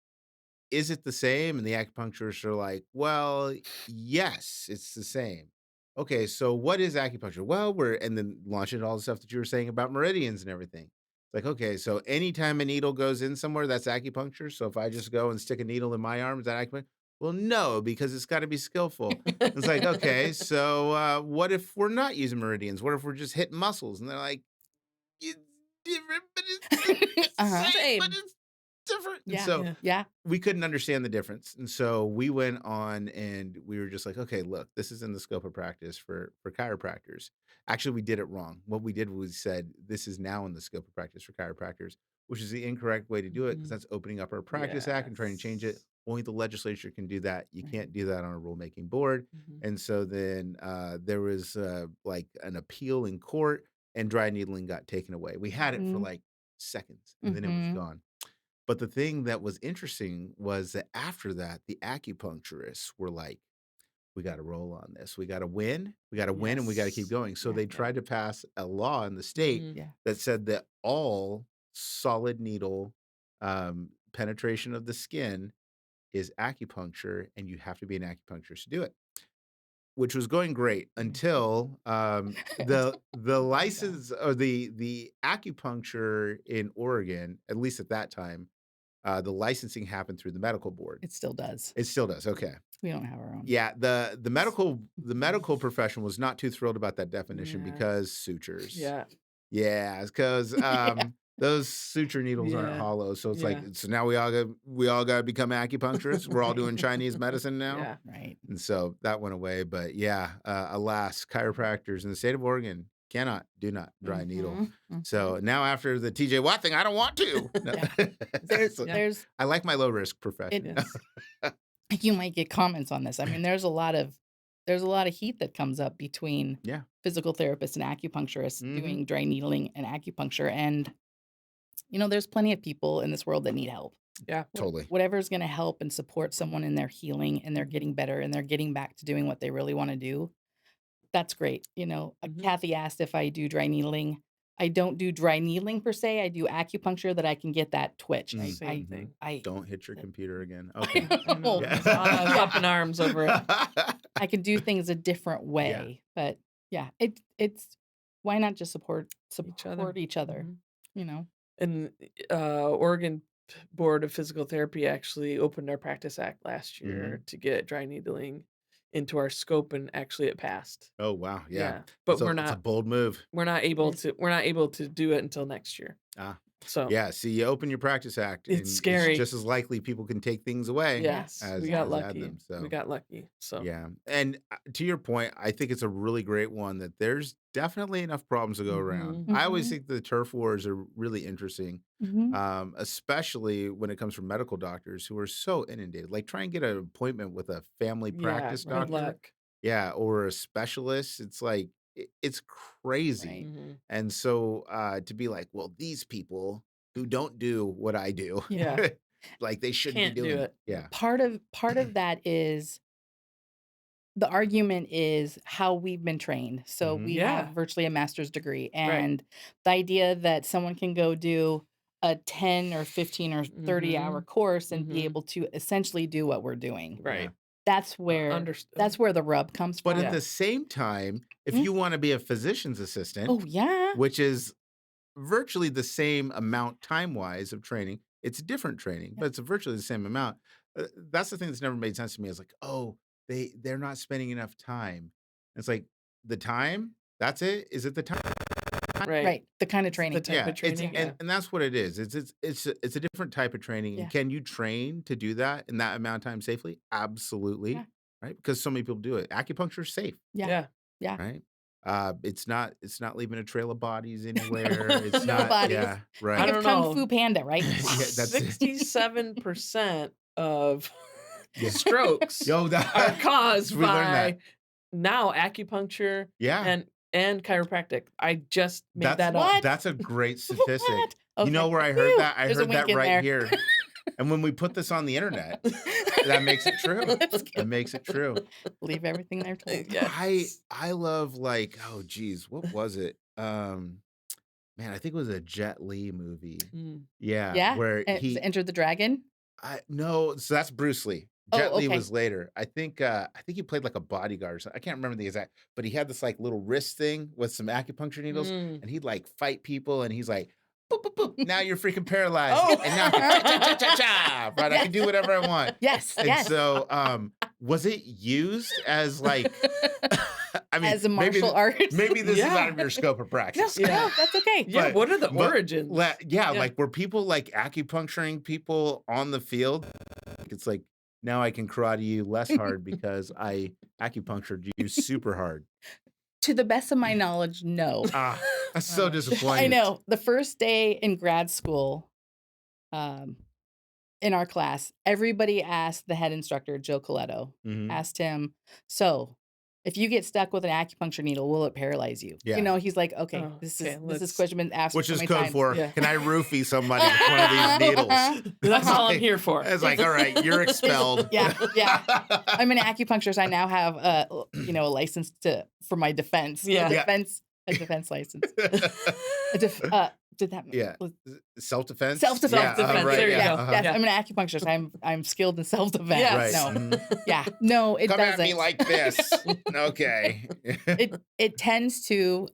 is it the same? And the acupuncturists are like, well, yes, it's the same. Okay, so what is acupuncture? Well, we're and then launching all the stuff that you were saying about meridians and everything. Like, okay, so anytime a needle goes in somewhere, that's acupuncture. So if I just go and stick a needle in my arm, is that acupuncture? Well, no, because it's got to be skillful. It's like, okay, so what if we're not using meridians? What if we're just hitting muscles? And they're like, it's different, but it's the Uh-huh. same, but same, it's different. And Yeah. so yeah, Yeah. we couldn't understand the difference. And so we went on and we were just like, okay, look, this is in the scope of practice for chiropractors. Actually, we did it wrong. What we did was said this is now in the scope of practice for chiropractors, which is the incorrect way to do it because mhm, that's opening up our Practice Act and trying to change it. yes, Only the legislature can do that. You Right. can't do that on a rulemaking board. mhm, And so then there was like an appeal in court, and dry needling got taken away. We had it for Mhm. like seconds, and then it was Mhm. gone. But the thing that was interesting was that after that, the acupuncturists were like, "We gotta roll on this. We gotta win. We gotta win, and we gotta keep yes, going." So Yeah. they yeah, tried to pass a law in the state mhm, Yeah. that said that all solid needle, penetration of the skin is acupuncture, and you have to be an acupuncturist to do it, which was going great Yeah. until, the Oh my god. license or the acupuncture in Oregon, at least at that time, the licensing happened through the medical board. It still does. It still does, okay. We don't have our own. Yeah, the medical profession was not too thrilled about that definition yeah, because sutures. yeah, Yeah, because Yeah. those suture needles aren't yeah, hollow, so it's like, yeah, so now we all gotta become acupuncturists? We're all Right. doing Chinese medicine now? yeah, Right. And so that went away, but yeah, alas, chiropractors in the state of Oregon do not dry needle. Mhm. Mhm. So now after the TJ Watt thing, I don't want to. No. Yeah. There's So yeah, there's I like my low risk it profession. yes, you might get comments on this. I mean, there's a lot of heat that comes up between Yeah. physical therapists and acupuncturists Mhm. doing dry needling and acupuncture. And, there's plenty of people in this world that need help. yeah, Totally. Whatever's going to help and support someone in their healing and they're mhm, getting better and they're getting back to doing what they really want to do. That's great. mhm, Kathy asked if I do dry needling. I don't do dry needling per se. I do acupuncture that I can get that twitch. Mm, same thing. I, Don't hit your computer again. I Okay. know. I know, there's a lot of Yeah. up in arms over it. I can do things a different Yeah. way, but yeah, it's why not just Each other, support each other, mhm, you know? and, Oregon Board of Physical Therapy actually opened our Practice Act last year Mhm. to get dry needling into our scope, and actually it passed. Oh, wow. Yeah. Yeah, but It's a bold move. we're not able to do it until next year. Ah, So yeah. See, you open your practice act, it's and it's scary. just as likely people can take things away Yes. Yes, we Yeah. got as add lucky. them. We So got lucky. So yeah, and to your point, I think it's a really great one that there's definitely enough problems to go around. mhm. I always Mhm. think the turf wars are really interesting, Mhm. especially when it comes from medical doctors who are so inundated. Like, try and get an appointment with a family Yeah, practice good Right. doctor, luck. yeah, or a specialist. It's like it's crazy, Right. Mhm. and so to be like, well, these people who don't do what I do, Yeah. Yeah, like they shouldn't be can't do doing it. it. Yeah. Part of that is the argument is how we've been trained. So Hmm. we have Yeah, virtually a master's degree, right. and the idea that someone can go do a 10 or 15 or 30-hour Mhm. course and be Mhm. able to essentially do what we're doing. Yeah. Right. That's where Understood. the rub comes But at from. Yeah. the same time, if Mm. you want to be a physician's assistant, Oh, yeah. which is virtually the same amount time wise of training, it's different training, Yeah. but it's virtually the same amount. That's the thing that's never made sense to me. Is like, oh, they're not spending enough time. It's like the time. That's it. Is it the time? Right. Right. The kind of It's the training. type Yeah, of it's training. Yeah. Yeah. and that's what it is. It's a different type of training. And Yeah. can you train to do that in that amount of time safely? Absolutely, Yeah. right? Because so many people do it. Acupuncture is safe. Yeah. Yeah. Yeah. Right? It's not leaving a trail of bodies anywhere. It's No not bodies. yeah, I Think right. of don't Kung Fu know. Panda, right? Yeah, that's it. 67% of Yeah. strokes Yo, are that caused we learned that. by now acupuncture Yeah. and chiropractic. I just made That's that up. What? that's a great statistic. What? You know Okay. where I heard Whew. that? I There's a heard wink that in right there. here. And when we put this on the internet, that makes it true. Let's go. That makes it true. Believe everything they're told. I Yes. I love like, oh geez, what was it? Man, I think it was a Jet Li movie. Mm. Yeah, Yeah. where It's he Enter the Dragon. I no, so that's Bruce Lee. Jet Oh, Li okay. was later. I think he played like a bodyguard or something. I can't remember the exact, but he had this like little wrist thing with some acupuncture needles, Mm. and he'd like fight people, and he's like, boop, boop, boop. Now you're freaking paralyzed. Oh. And now I can cha cha cha cha cha. Right. I Yes. can do whatever I want. Yes. And Yes. so was it used as like I mean, As a martial art. maybe this is out Yeah. of your scope of No, practice. Yeah. no, that's okay. Yeah. But- What are the but origins? Yeah, Yeah. like were people like acupuncturing people on the field? It's like now I can karate you less hard because I acupunctured you super hard. To the best of my knowledge, no. Ah, that's so Uh, disappointing. I know. The first day in grad school, in our class, everybody asked the head instructor, Joe Coletto, Mhm. asked him, so if you get stuck with an acupuncture needle, will it paralyze you? Yeah. You know, he's like, okay, Oh, this okay, is let's- question been asked Which so is many code times. for Yeah. can I roofie somebody with one of these needles? That's all I'm here for. It's like, all right, you're expelled. Yeah, yeah. I'm an acupuncturist. I now have a license for my defense. Yeah. A defense license. Did that Yeah. was- Self-defense? Self-defense. Yeah, Self-defense, right, there you yeah, go. uh-huh. Yes, Yeah. I'm an acupuncturist. I'm skilled in self-defense. Yes. Right. No. Mhm. Yeah. No, it Come doesn't. at me like this. Okay. It tends to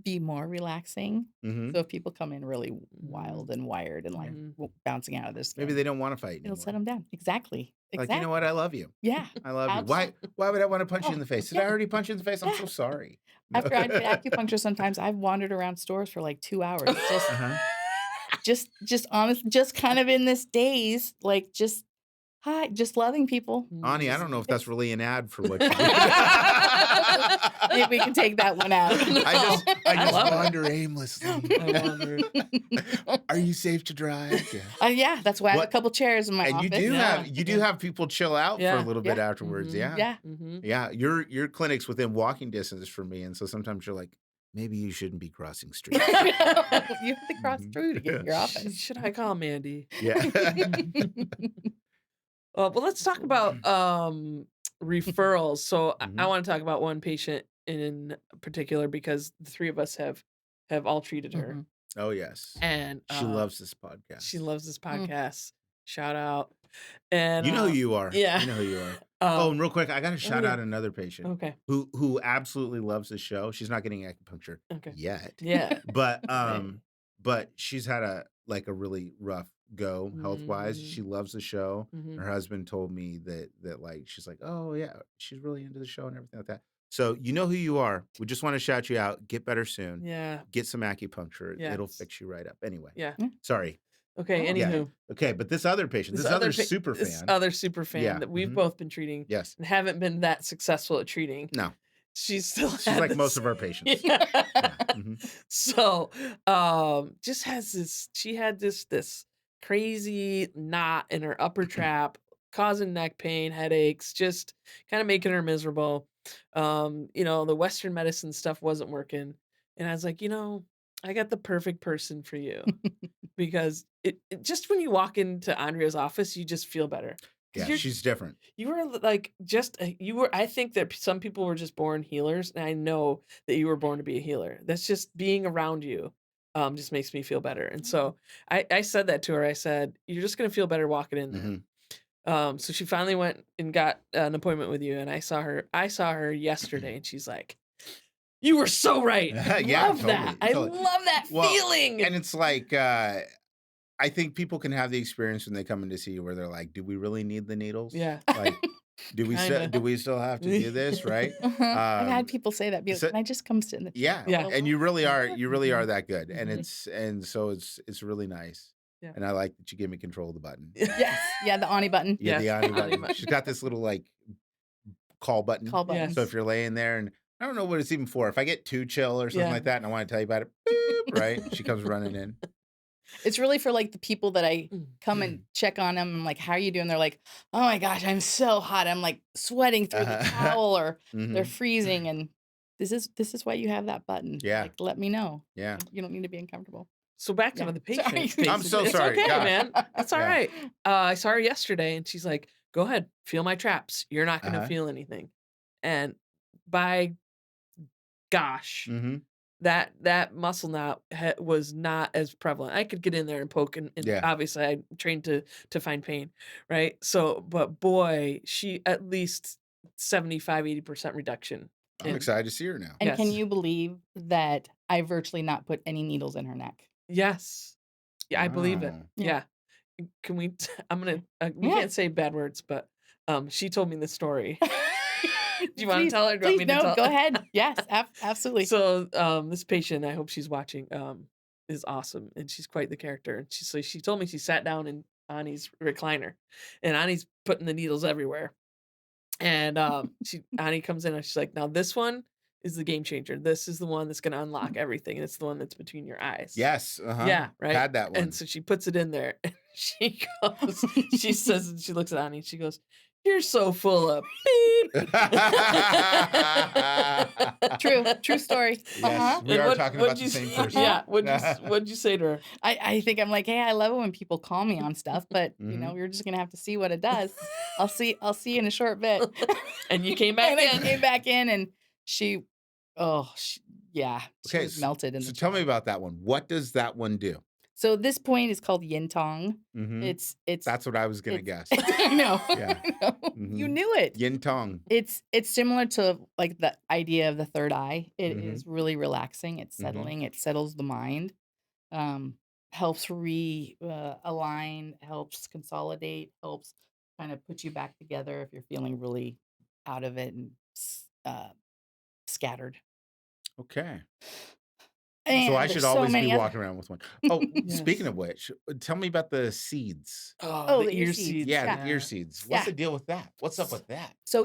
be more relaxing. Mhm. So if people come in really wild and wired and like Mhm. bouncing out of their skin, Maybe they don't want to fight it'll anymore. set them down. Exactly. Like, you know what? I love you. Yeah. I love you. Why would I want to punch you in the face? Did I yeah. already punch you in the face? I'm so Yeah. sorry. After I did acupuncture, sometimes I've wandered around stores for like 2 hours. Uh-huh. Just honest, just kind of in this daze, like just loving people. Ani, I don't know if that's really an ad for what you do. Maybe we can take that one out. I just love it. wander aimlessly. I wonder. Are you safe to drive? Yeah. Yeah, that's why I have What- a couple chairs in my And office. you do have people chill out for Yeah. a little bit Yeah. afterwards. Mhm. Yeah. Yeah. Mhm. Yeah. Your clinic's within walking distance from me. And so sometimes you're like, maybe you shouldn't be crossing streets. You have to cross Mhm. through to get to your Yeah. office. Should I call Mandy? Yeah. Well, let's talk about referrals. So I Mhm. want to talk about one patient in particular because the three of us have all treated her, Mhm. Oh, yes. and She loves this podcast. she loves this Mm. podcast. Shout out, and You know who you are. yeah. You know who you are. Oh, um, and real quick, I got to shout yeah. out another patient okay, who absolutely loves the show. She's not getting acupuncture okay, yet, yeah, but but she's had a really rough go health wise. Mhm. She loves the show. Mhm. Her husband told me that like she's like, oh yeah, she's really into the show and everything like that. So you know who you are. We just want to shout you out. Get better soon. Yeah. Get some acupuncture. It'll Yes. fix you right up. Anyway, Yeah. Yeah. sorry. Okay. Oh, Yeah. Anywho, Okay, but this other patient, this this other other super this fan. other super fan Yeah. that we've Mhm. both been treating Yes. and haven't been that successful at treating. No. She still She's had like most this. of our patients. Yeah. Yeah. Mhm. So, just has this. She had this crazy knot in her upper trap, causing neck pain, headaches, just kind of making her miserable. The Western medicine stuff wasn't working, and I was like, I got the perfect person for you because just when you walk into Andrea's office, you just feel better because Yeah, she's different. you were like you were. I think that some people were just born healers, and I know that you were born to be a healer. That's just being around you, just makes me feel better. And so I said that to her. I said, "You're just gonna feel better walking in there." Mhm. So she finally went and got an appointment with you, and I saw her. I saw her yesterday, and she's like, "You were so right. I Yeah, love that. totally, I totally. love that Well, feeling." and it's like, I think people can have the experience when they come in to see you where they're like, "Do we really need the needles? Yeah, Like, kinda. do we still have to do this?" Right? I've had Um, people say that. Be like, so "Can I just come sit in the chair yeah, for a Yeah. little and while?" you really are Mhm. that good, and Mhm. so it's really nice, Yeah. and I like that you gave me control of the button. Yes. Yeah, the Ani button. Yeah, the Yes, Ani the Ani button. button. She's got this little like call button. Call button. So Yes. if you're laying there and I don't know what it's even for. If I get too chill or something Yeah. like that and I want to tell you about it, boop, right? She comes running in. It's really for, like, the people that I Mm. come and check on them. I'm like, "How are you doing?" They're like, "Oh my gosh, I'm so hot." I'm, like, sweating through the Uh-huh. towel or they're hmm freezing, and this is why you have that button. Yeah. Like, let me know. Yeah. You don't need to be uncomfortable. So back to Yeah. the Sorry. patient, I'm so basically. It's sorry. okay, Gosh. man. It's all Yeah. right. I saw her yesterday, and she's like, "Go ahead, feel my traps. You're not gonna Uh-huh. feel anything." And by gosh, hmm that muscle knot was not as prevalent. I could get in there and poke, and Yeah. obviously I trained to find pain, right? So, but boy, she at least 75-80% reduction I'm in. excited to see her now. And can Yes. you believe that I virtually not put any needles in her neck? Yes. Yeah, I believe it. Wow. Yeah. Yeah. Can we I'm gonna we Yeah. can't say bad words, but, she told me the story. Do you wanna Please, tell her? Or do you want please, me to no, tell? go ahead. Yes, absolutely. So, this patient, I hope she's watching, is awesome, and she's quite the character, and she told me she sat down in Ani's recliner, and Ani's putting the needles everywhere, and, Ani comes in, and she's like, "Now this one is the game changer. This is the one that's gonna unlock everything, and it's the one that's between your eyes." Yes. Uh-huh. Yeah, right? Had that And one. so she puts it in there, and she says, and she looks at Ani, and she goes, "You're so full of beep." True story. Yes, we And are talking what'd about the you same s person. yeah, what'd you say to her? I think I'm like, "Hey, I love it when people call me on stuff, but, hmm we're just gonna have to see what it does. I'll see you in a short bit." And you came back And I in. came back in and she oh, sh yeah, she Okay, was melted in so the tell me chair. about that one. What does that one do? So this point is called yin tong. hmm It's That's what I was gonna it's guess. I know. Yeah. I know. You hmm knew it. Yin Tong. It's similar to, like, the idea of the third eye. It hmm is really relaxing, it's hmm settling, it settles the mind, um, helps align, helps consolidate, helps kinda put you back together if you're feeling really out of it and scattered. Okay. So I And should there's so always be many other walking around with one. Oh, speaking Yes. of which, tell me about the seeds. Oh, Oh, the the ear ear seeds, seeds, Yeah, yeah, the ear yeah. seeds. What's yeah. the deal with that? What's up S with that? so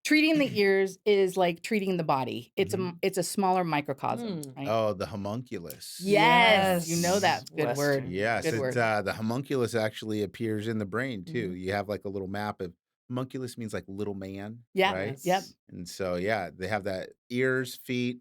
treating the ears is like treating the body. hmm It's a smaller microcosm, Mm. right? Oh, the homunculus. Yes, you know Yes, that. Good word. Western. Yes, Good it word. the homunculus actually appears in the brain too. Mhm. You have like a little map of homunculus means like little man, Yeah. right? Yep. Yes. And so yeah, they have that ears, feet,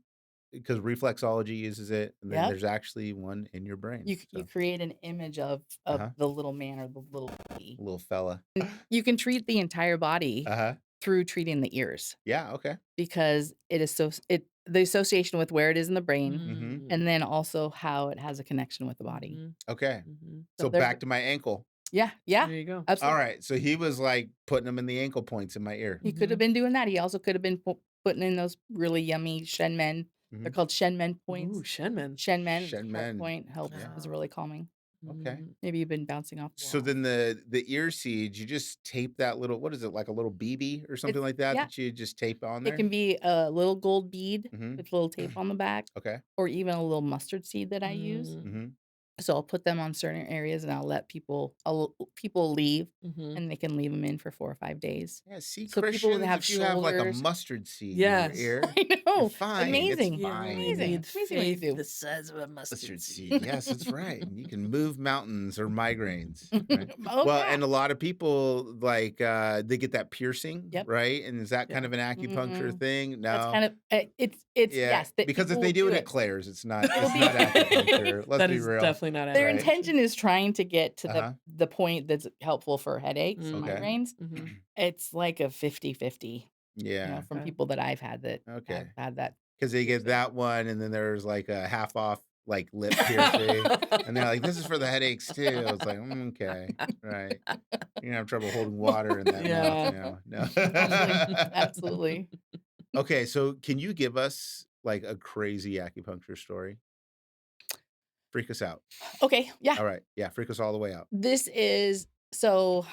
because reflexology uses it, and then Yep. there's actually one in your brain. You So create an image of uh-huh, the little man or the little lady. little fella. You can treat the entire body Uh-huh. through treating the ears Yeah, okay. because it is so it the association with where it is in the brain Mm-hmm. Mm. and then also how it has a connection with the body. Mhm, Okay. mhm. So So back to my ankle. yeah, There yeah, you go. All absolutely. right. So he was like putting them in the ankle points in my ear. He could have Mhm. been doing that. He also could have been putting in those really yummy shenmen. Mm-hmm. They're called shenmen Ooh, points. Shenman. Shenmen, Shen heart men. point helps Yeah. is Oh, really calming. Okay. Maybe you've been bouncing off So walls. then the ear seeds, you just tape that little, what is it, like a little BB or something It's like that yeah, that you just tape on it there? can be a little gold bead Mhm. with a little tape on the back, Okay. or even a little mustard seed that I use. Mm, Mhm. So I'll put them on certain areas and I'll let people leave, mhm. and they can leave them in for 4 or 5 days. Yeah, see, So people that Christians, have if you have like a shoulders. mustard seed in your Yes. ear, I you're know, fine. It's amazing, You only fine. amazing, need amazing what you faith do. the size of a mustard Mustard seed. seed. Yes, that's right. And you can move mountains or migraines, right? Oh, Well, yeah. and a lot of people like they get that piercing, Yep. right? And is that kind Yeah. of an acupuncture Mhm. thing? That's No. kind of it's Yeah, yes, that because if people they will do do it at it. Claire's, It'll it's be not acupuncture. Let's That be is real, definitely not their right? acupuncture. intention is trying to get to Uh-huh. the point that's helpful for headaches, Mm, Okay. migraines. mhm. It's like a 50-50, Yeah. from Okay. people that I've had that have Okay. had that Because they get piercing. that one, and then there's like a half off like lip piercing, and they're like, "This is for the headaches too." It's like, okay, right. You're gonna have trouble holding water in that mouth Yeah. now. No. Absolutely, absolutely. Okay, so can you give us like a crazy acupuncture story? Freak us out. Okay, yeah. All right. Yeah, freak us all the way out. This is so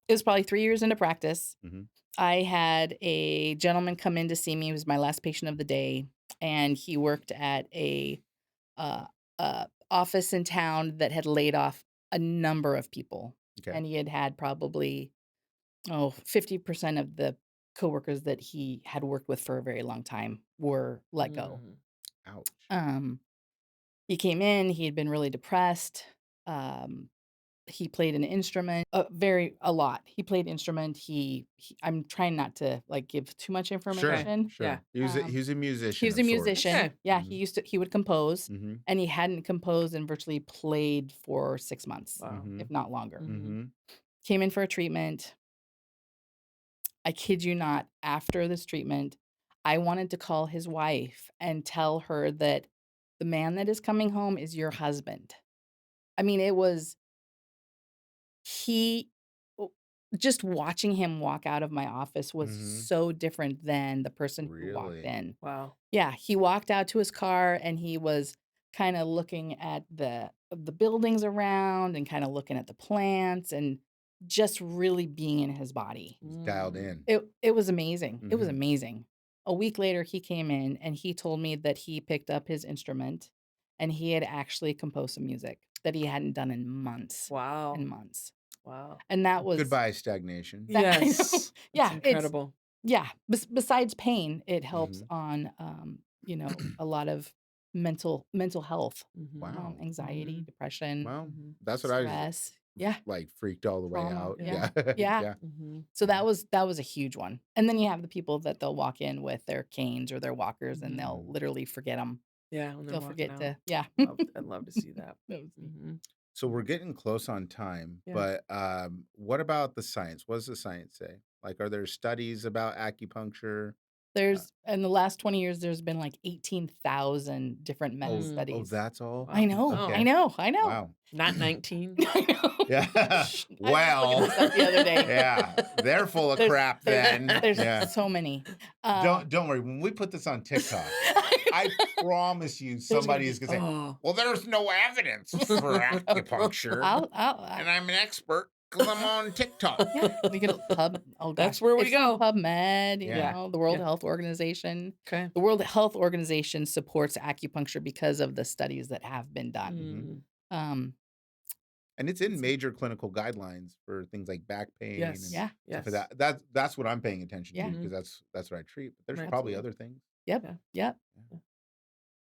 it was probably 3 years into practice. Mhm. I had a gentleman come in to see me. He was my last patient of the day, and he worked at uh, office in town that had laid off a number of people, Okay. and he had had probably 50% of the coworkers that he had worked with for a very long time were let go. Mm, Ouch. Um, he came in. He had been really depressed. Um, he played an instrument, a lot. He played instrument. I'm trying not to like give too much Sure, okay. information. Yeah. sure. He was a He musician was a of sorts. musician. Okay. Yeah, Mhm. he would compose, Mhm. and he hadn't composed and virtually played for 6 months, Wow. if Mhm. not longer. Mhm. Mhm. Came in for a treatment. I kid you not, after this treatment, I wanted to call his wife and tell her that the man that is coming home is your husband. I mean, it was he o just watching him walk out of my office was Mhm. so different than the person who walked Really? in. Wow. Yeah, he walked out to his car and he was kinda looking at the buildings around and kinda looking at the plants and just really being in his body. He's dialed Mm. in. It was amazing. It was Mhm. amazing. A week later, he came in and he told me that he picked up his instrument and he had actually composed some music that he hadn't done in months Wow. and months. Wow. And that was Goodbye stagnation. that I know. Yes. That's Yeah, incredible. besides pain, it helps Mhm. on, a lot of mental health, Mhm. Wow. anxiety, Mhm. depression, Well, Mhm. that's what I was stress. Yeah, like freaked all the way trauma. out. Yeah, Yeah. yeah. Yeah. Mhm. So Mhm. that was a huge one. And then you have the people that they'll walk in with their canes or their walkers and Mhm. they'll Mhm. literally forget them. Yeah, when they're They'll walking forget out. to yeah. I'd love to see that. That was neat. Mhm. So we're getting close on time, Yeah. but what about the science? What does the science say? Like, are there studies about acupuncture? Uh, There's in the last 20 years, there's been like 18,000 different meta Mm. oh, studies. that's all? I Wow. know, I Oh, Okay. know, I know. Wow. not 19? I know. Yeah. I was just looking Well, this up the other day. yeah, they're full of There's crap there's then. there's Yeah. so many. Um, Don't worry. When we put this on TikTok, I promise you there's gonna somebody is be going to say, Oh. "Well, there's no evidence for acupuncture, I'll and I'm an expert because I'm on TikTok." yeah, we could oh That's gosh, where we it's on go. PubMed, Yeah. the World Yeah. Health Organization. Okay. The World Health Organization supports acupuncture because of the studies that have been done. Mhm. Mm. Um, And it's in it's major clinical guidelines for things like back pain and Yes. yeah, stuff like Yes. that. That's what I'm paying attention to yeah, because Mhm. that's what I treat. But there's Right. probably Absolutely. other things. yep, Yeah. yep. Yeah.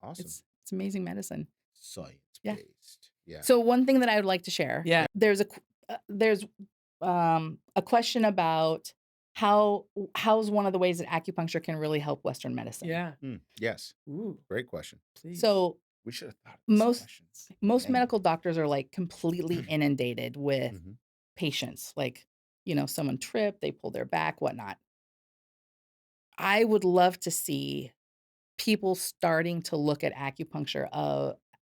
Awesome. It's amazing medicine. Science Yeah. based. Yeah. So one thing that I would like to share, Yeah. there's a question about how's one of the ways that acupuncture can really help Western medicine. Yeah. Yes. Ooh, Great question. please. So We should have thought of these most questions. most Dang it. medical doctors are like completely inundated with Mhm. patients. Like, someone tripped, they pulled their back, whatnot. I would love to see people starting to look at acupuncture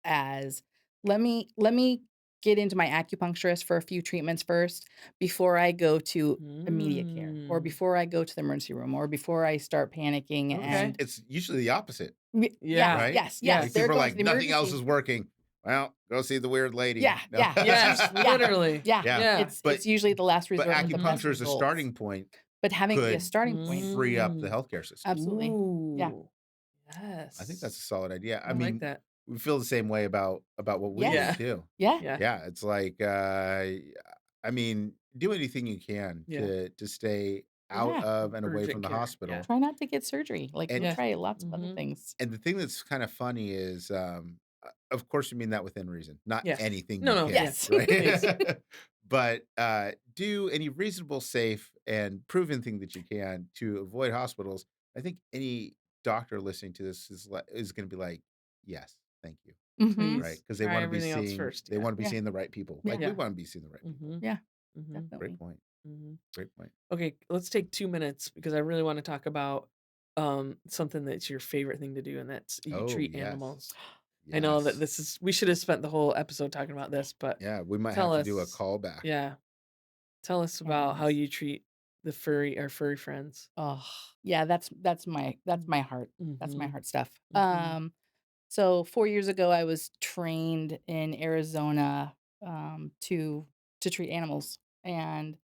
as let me get into my acupuncturist for a few treatments first before I go to immediate care or Mm. before I go to the emergency room or before I start panicking Okay. and It's usually the opposite, yeah, Yeah. right? yes, Like they're Yes. people are going to like, the nothing else emergency. is working. well, go see the weird lady. Yeah, No. yeah, it's Yes, usually yeah, literally. yeah, Yeah, Yeah. it's usually the last but resort with the best acupuncture as a results, starting point but having it be a could starting point free up the Mm. healthcare system. absolutely. Yeah. Ooh. I think that's a Yes. solid idea. I I like mean, that. we feel the same way about what we do Yes. Yeah. too. Yeah. Yeah. Yeah, it's like, I mean, do anything you can Yeah. to stay out Yeah. of and away Urgent from the care. Yeah. hospital. Try not to get surgery. Like, And you'll Yeah. try lots of other Mhm. things. and the thing that's kind of funny is, of course, you mean that within reason, not Yes. anything No, you no, can, yeah. Yes. Please. right? But do any reasonable, safe, and proven thing that you can to avoid hospitals. I think any doctor listening to this is going to be like, yes, thank you, Mhm. right? Please Because try everything else first. they Yeah. want to be Yeah. seeing the right people, like Yeah. we Yeah. want to be seeing the right people. Mhm. Yeah. Mhm. Great Definitely. point. Mhm. Great point. Okay, let's take 2 minutes because I really wanna talk about, something that's your favorite thing to do, and that's you Oh treat yes, animals. I know that yes, this is we should have spent the whole episode talking about this, but yeah. We might have tell to do a us callback. yeah, tell us about how Animals. you treat our furry friends. Oh, yeah, that's my heart. That's my Mhm. heart stuff. Mhm. So 4 years ago, I was trained in Arizona, to treat animals, and,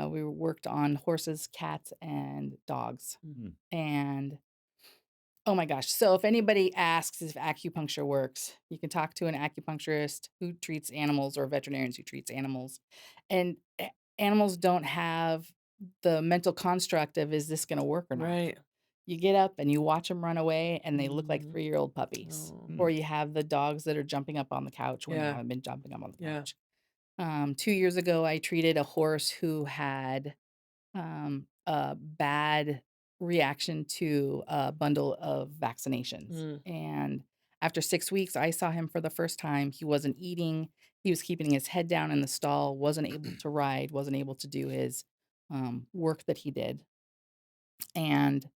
we worked on horses, cats, and dogs, Mm. Hmm. and oh my gosh. So if anybody asks if acupuncture works, you can talk to an acupuncturist who treats animals or veterinarians who treats animals. And animals don't have the mental construct of is this going to work or not. Right. You get up and you watch them run away and they look like Mhm. 3-year-old puppies. Oh. Hmm. Or you have the dogs that are jumping up on the couch when they Yeah. haven't been jumping up on the Yeah. couch. 2 years ago, I treated a horse who had a bad reaction to a bundle of vaccinations. Mm. And after 6 weeks, I saw him for the first time. He wasn't eating. He was keeping his head down in the stall, wasn't able to ride, wasn't able to do his work that he did. And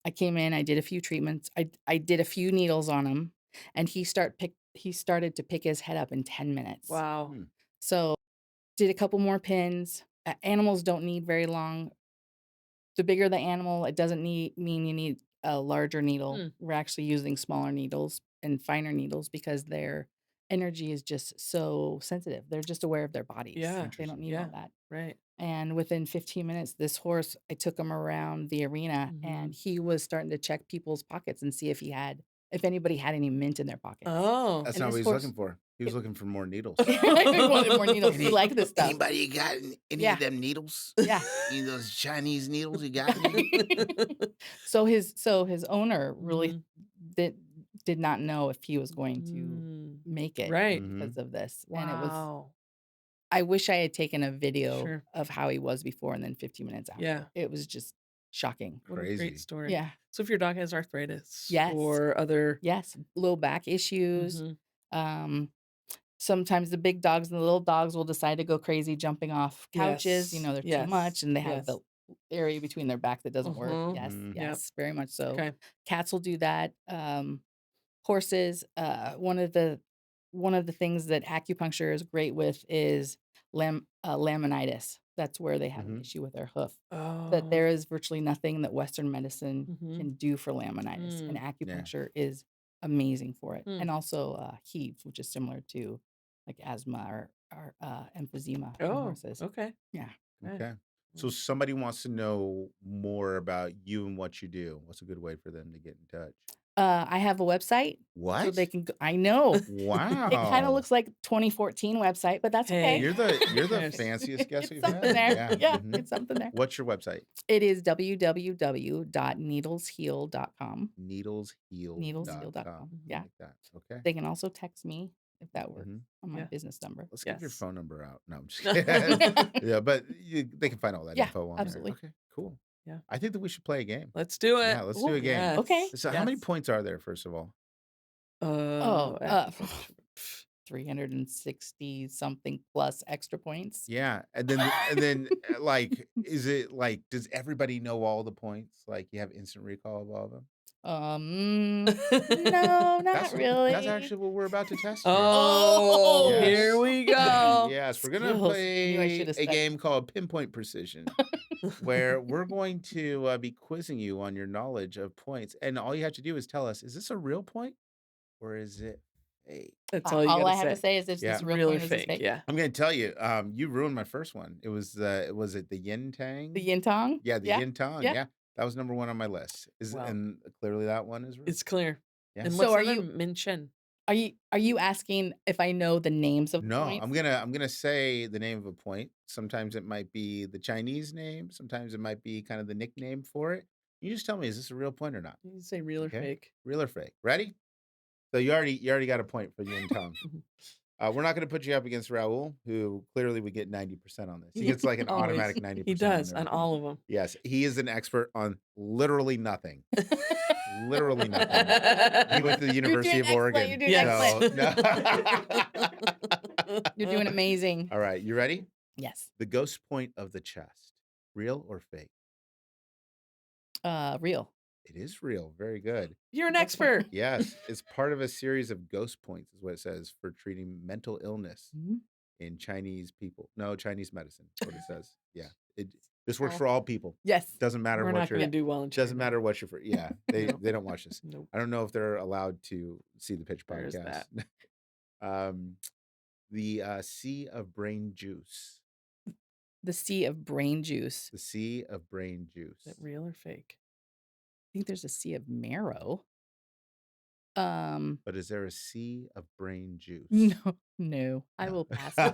I came in, I did a few treatments. I did a few needles on him, and he started to pick his head up in 10 minutes. Wow. Hmm. So did a couple more pins. Animals don't need very long. The bigger the animal, it doesn't mean you need a larger needle. Hmm. We're actually using smaller needles and finer needles because their energy is just so sensitive. They're just aware of their bodies. Yeah. They don't Interesting. need all Yeah. that. Right. And within 15 minutes, this horse, I took him around the arena and Mhm. he was starting to check people's pockets and see if anybody had any mint in their pockets. Oh. That's And not what this he's horse, looking for. He was looking for more needles. he wanted more needles. He liked this stuff. Anybody got any Yeah. of them needles? Yeah. Any of those Chinese needles you got any? So his owner really Mhm. did not know if he was going to Mm. make it Right. Mhm. because of this. And Wow. I wish I had taken a video Sure. of how he was before and then 15 minutes after. Yeah. It was just shocking. What a great Crazy. story. Yeah. So if your dog has arthritis Yes. or other Yes. Low back issues. Mhm. Um, Sometimes the big dogs and the little dogs will decide to go crazy jumping off couches. Yes. They're too Yes. much and they have Yes. the area between their back that doesn't work. Mhm. Yes. Mhm. Yep. Yes. Very much so. Okay. Cats will do that. Horses, one of the things that acupuncture is great with is laminitis. That's where they have an Mhm. issue with their hoof. That Oh. there is virtually nothing that Western medicine Mhm. can do for laminitis, and Mm. Yeah. acupuncture is amazing for it. Mm. And also heaves, which is similar to like asthma or emphysema in Oh, horses. okay. Yeah. Okay. Okay. So Mm. somebody wants to know more about you and what you do. What's a good way for them to get in touch? I have a website so they What? can go. I know. It kinda Wow. looks like 2014 website, but that's okay. Hey. You're the Yes. fanciest guest It's we've something had. there. Yeah. Yeah, Mhm. it's something there. What's your website? It is www.needlesheal.com. Needlesheal.com. Needlesheal.com. Mhm. Yeah. Like that. Okay. They can also text me if that works Mhm. on my Yeah. business number. Let's give your Yes. phone number out. No, I'm just kidding. Yeah, but they can find all that Yeah, info on there. absolutely. Okay, cool. Yeah. I think that we should play a game. Let's do Yeah, it. let's do Ooh, a game. okay. Yes. So, how many Yes. points are there, first of all? Oh, Acupuncture. 360 something plus extra points. Yeah, and then like, is it like, does everybody know all the points? Like, you have instant recall of all of them? No, not That's really. actually what we're about to test here. Oh, Oh, here Yes. we go. Yes, we're gonna skills. I knew I should play have a studied. game called Pinpoint Precision, where we're going to be quizzing you on your knowledge of points, and all you have to do is tell us, is this a real point or is it fake. That's all you All gotta I have to say. say is this Yeah. this real Real or coin, is this fake, fake? yeah. I'm gonna tell you, you ruined my first one. It was it the yin The tang? yin tong? Yeah, the Yeah. yin tang. Yeah. Yeah, that was number one on my list. Well, And clearly that one is real. it's clear. Yeah. And So what's the are other? you Min Chen. are you asking if I know the names of the No, points? I'm gonna say the name of a point. Sometimes it might be the Chinese name. Sometimes it might be kind of the nickname for it. You just tell me, is this a real point or not? You can say real or Okay, fake. real or fake? Ready? So you already got a point for yin tang. Mhm. We're not going to put you up against Raul, who clearly would get 90% on this. He gets like an Always. automatic He 90% on does, on everything. all of them. Yes, he is an expert on literally nothing. Literally nothing. He went to the You're University doing of excellent, Oregon. you're doing Yes. So, no. You're doing amazing. All right, you ready? Yes. The ghost point of the chest. Real or fake? Real. It is real. Very good. You're an That's fine. expert. Yes, it's part of a series of ghost points, is what it says, for treating mental illness Mhm. in Chinese people. No, Chinese medicine. That's what it says. Yeah. This works Oh. for all people. Yes. Doesn't matter We're what not you're gonna do well in China. doesn't matter what you're for. Yeah. Nope. They don't watch this. Nope. I don't know if they're allowed to see the pitch There's podcast. that. The sea of brain juice. The sea of brain juice. The sea of brain juice. Is it real or fake? I think there's a sea of marrow. But is there a sea of brain juice? No. I No. will pass. I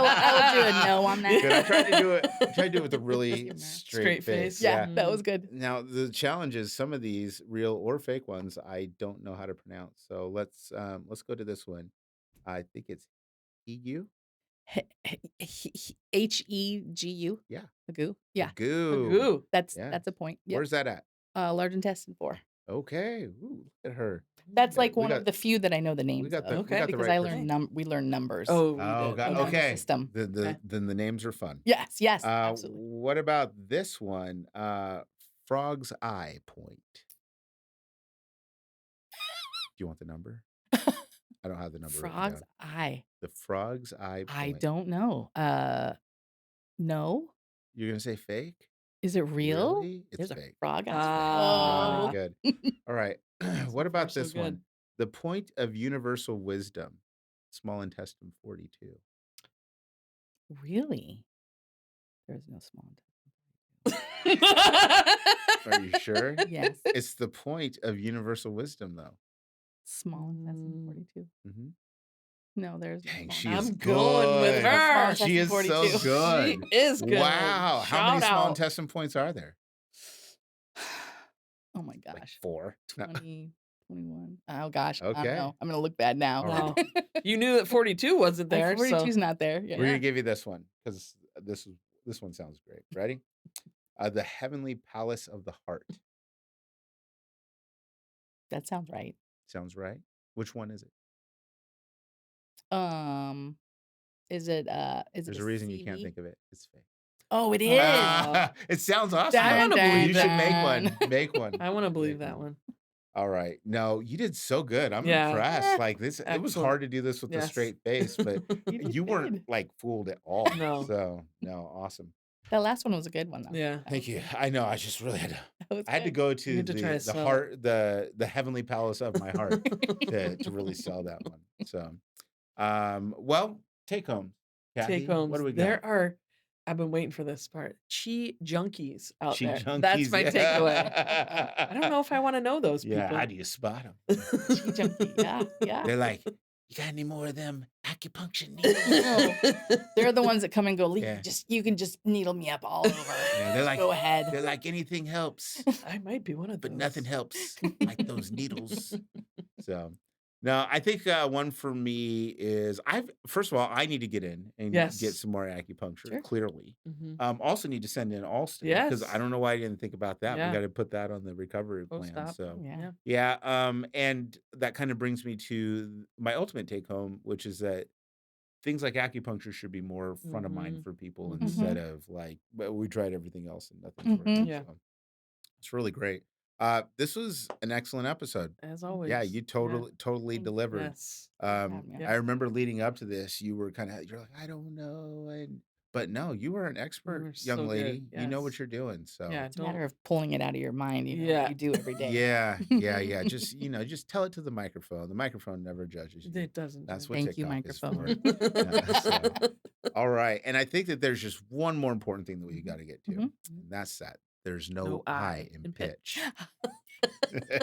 will do a no on that. Good. I tried to do it with a really Sea of marrow. straight face. Yeah, that was good. Now the challenge is some of these real or fake ones I don't know how to pronounce. So let's go to this one. I think it's EU. Hegu. Yeah. Hegu. Yeah. Goo. Ooh. That's Yes. a point. Yep. Where's that at? Large intestine 4. Okay. Ooh, look at her. That's Yeah, like we one got- of the few that I know the We names got of. the Okay. we got the Because right I person. learned we learn numbers. Oh, we Oh, did. God. in the Okay. system. Okay. Then the names are fun. Yes, absolutely. What about this one? Frog's eye point. Do you want the number? I don't have the number. written Frog's down. eye. The frog's eye point. I don't know. No. You're gonna say fake? Is it real? Really? It's There's a fake. frog eye. Ah. Very good. All right. What So about far, so this one? good. The point of universal wisdom. Small intestine 42. Really? There's no small Are you sure? intestine. Yes. It's the point of universal wisdom, though. Small intestine Mm. 42. hmm No, there's no Dang, small she I'm is intestine. going with good. her. She is so 42. good. She is good. Wow. How many Shout small out. intestine points are there? Oh my Like gosh. 4. No. 20, 21. Oh gosh. I Okay. don't know. I'm going to look bad now. All right. No. You knew that 42 wasn't Like, there, 42 so is not there. Yeah. We're gonna give you this one because this one sounds great. Ready? The heavenly palace of the heart. That sounds right. Sounds right. Which one is it? Is it There's a a reason you can't CV? think of it. It's fake. Oh, it is. It sounds awesome. I though. wanna believe You should that. make one. Make one. I want to believe Make that one. All right. No, you did so good. I'm Yeah. impressed. Like this, it was Excellent. hard to do this with a Yes. straight face, but You did you weren't good. like fooled at all. No. So no, awesome. That last one was a good one, though. Yeah. That Thank was you. good. I know. I just really had to. That was I had to good. go You to had to try to the sell it. heart, the heavenly palace of my heart to really sell that one. So, well, take home, Kathy. Take homes. What do we There got? are. I've been waiting for this part. Chi junkies out Chi there. junkies. That's my takeaway. I don't know if I want to know those Yeah. people. How do you spot them? Chi junkie. Yeah, yeah. They're like, you got any more of them acupuncture needles? No. They're the ones that come and go, Lee, Yeah. you can just needle me up all over. Yeah, they're like, Go ahead. They're like, anything helps, I might be one of those. but nothing helps like those needles. So, no, I think one for me is first of all, I need to get in and Yes. get some more acupuncture. Sure. Clearly, Mhm. also need to send in Alston because Yes. I don't know why I didn't think about that. Yeah. We got to put that on the recovery plan. Post-op. So, Yeah. yeah, and that kind of brings me to my ultimate take home, which is that things like acupuncture should be more front of mind Mhm. for people Mhm. instead of like, but we tried everything else and nothing's working. Mhm. Yeah. So it's really great. This was an excellent episode. As always. Yeah, you totally Thank you. delivered. Yes. Thanks for having me on. Yeah. I remember leading up to this, you're like, I don't know, and But no, you are an You expert, were young so good. lady. You know what Yes. you're doing, Yeah, so It's a matter of pulling it out of your mind, what yeah, you do every day. yeah, yeah, yeah. Just, just tell it to the microphone. The microphone never judges you. it doesn't That's judge what you. Thank you, TikTok is for. microphone. So, all right. And I think that there's just one more important thing that we Mhm, got to get to, mhm. and that's that there's No no I I in in pitch. pitch.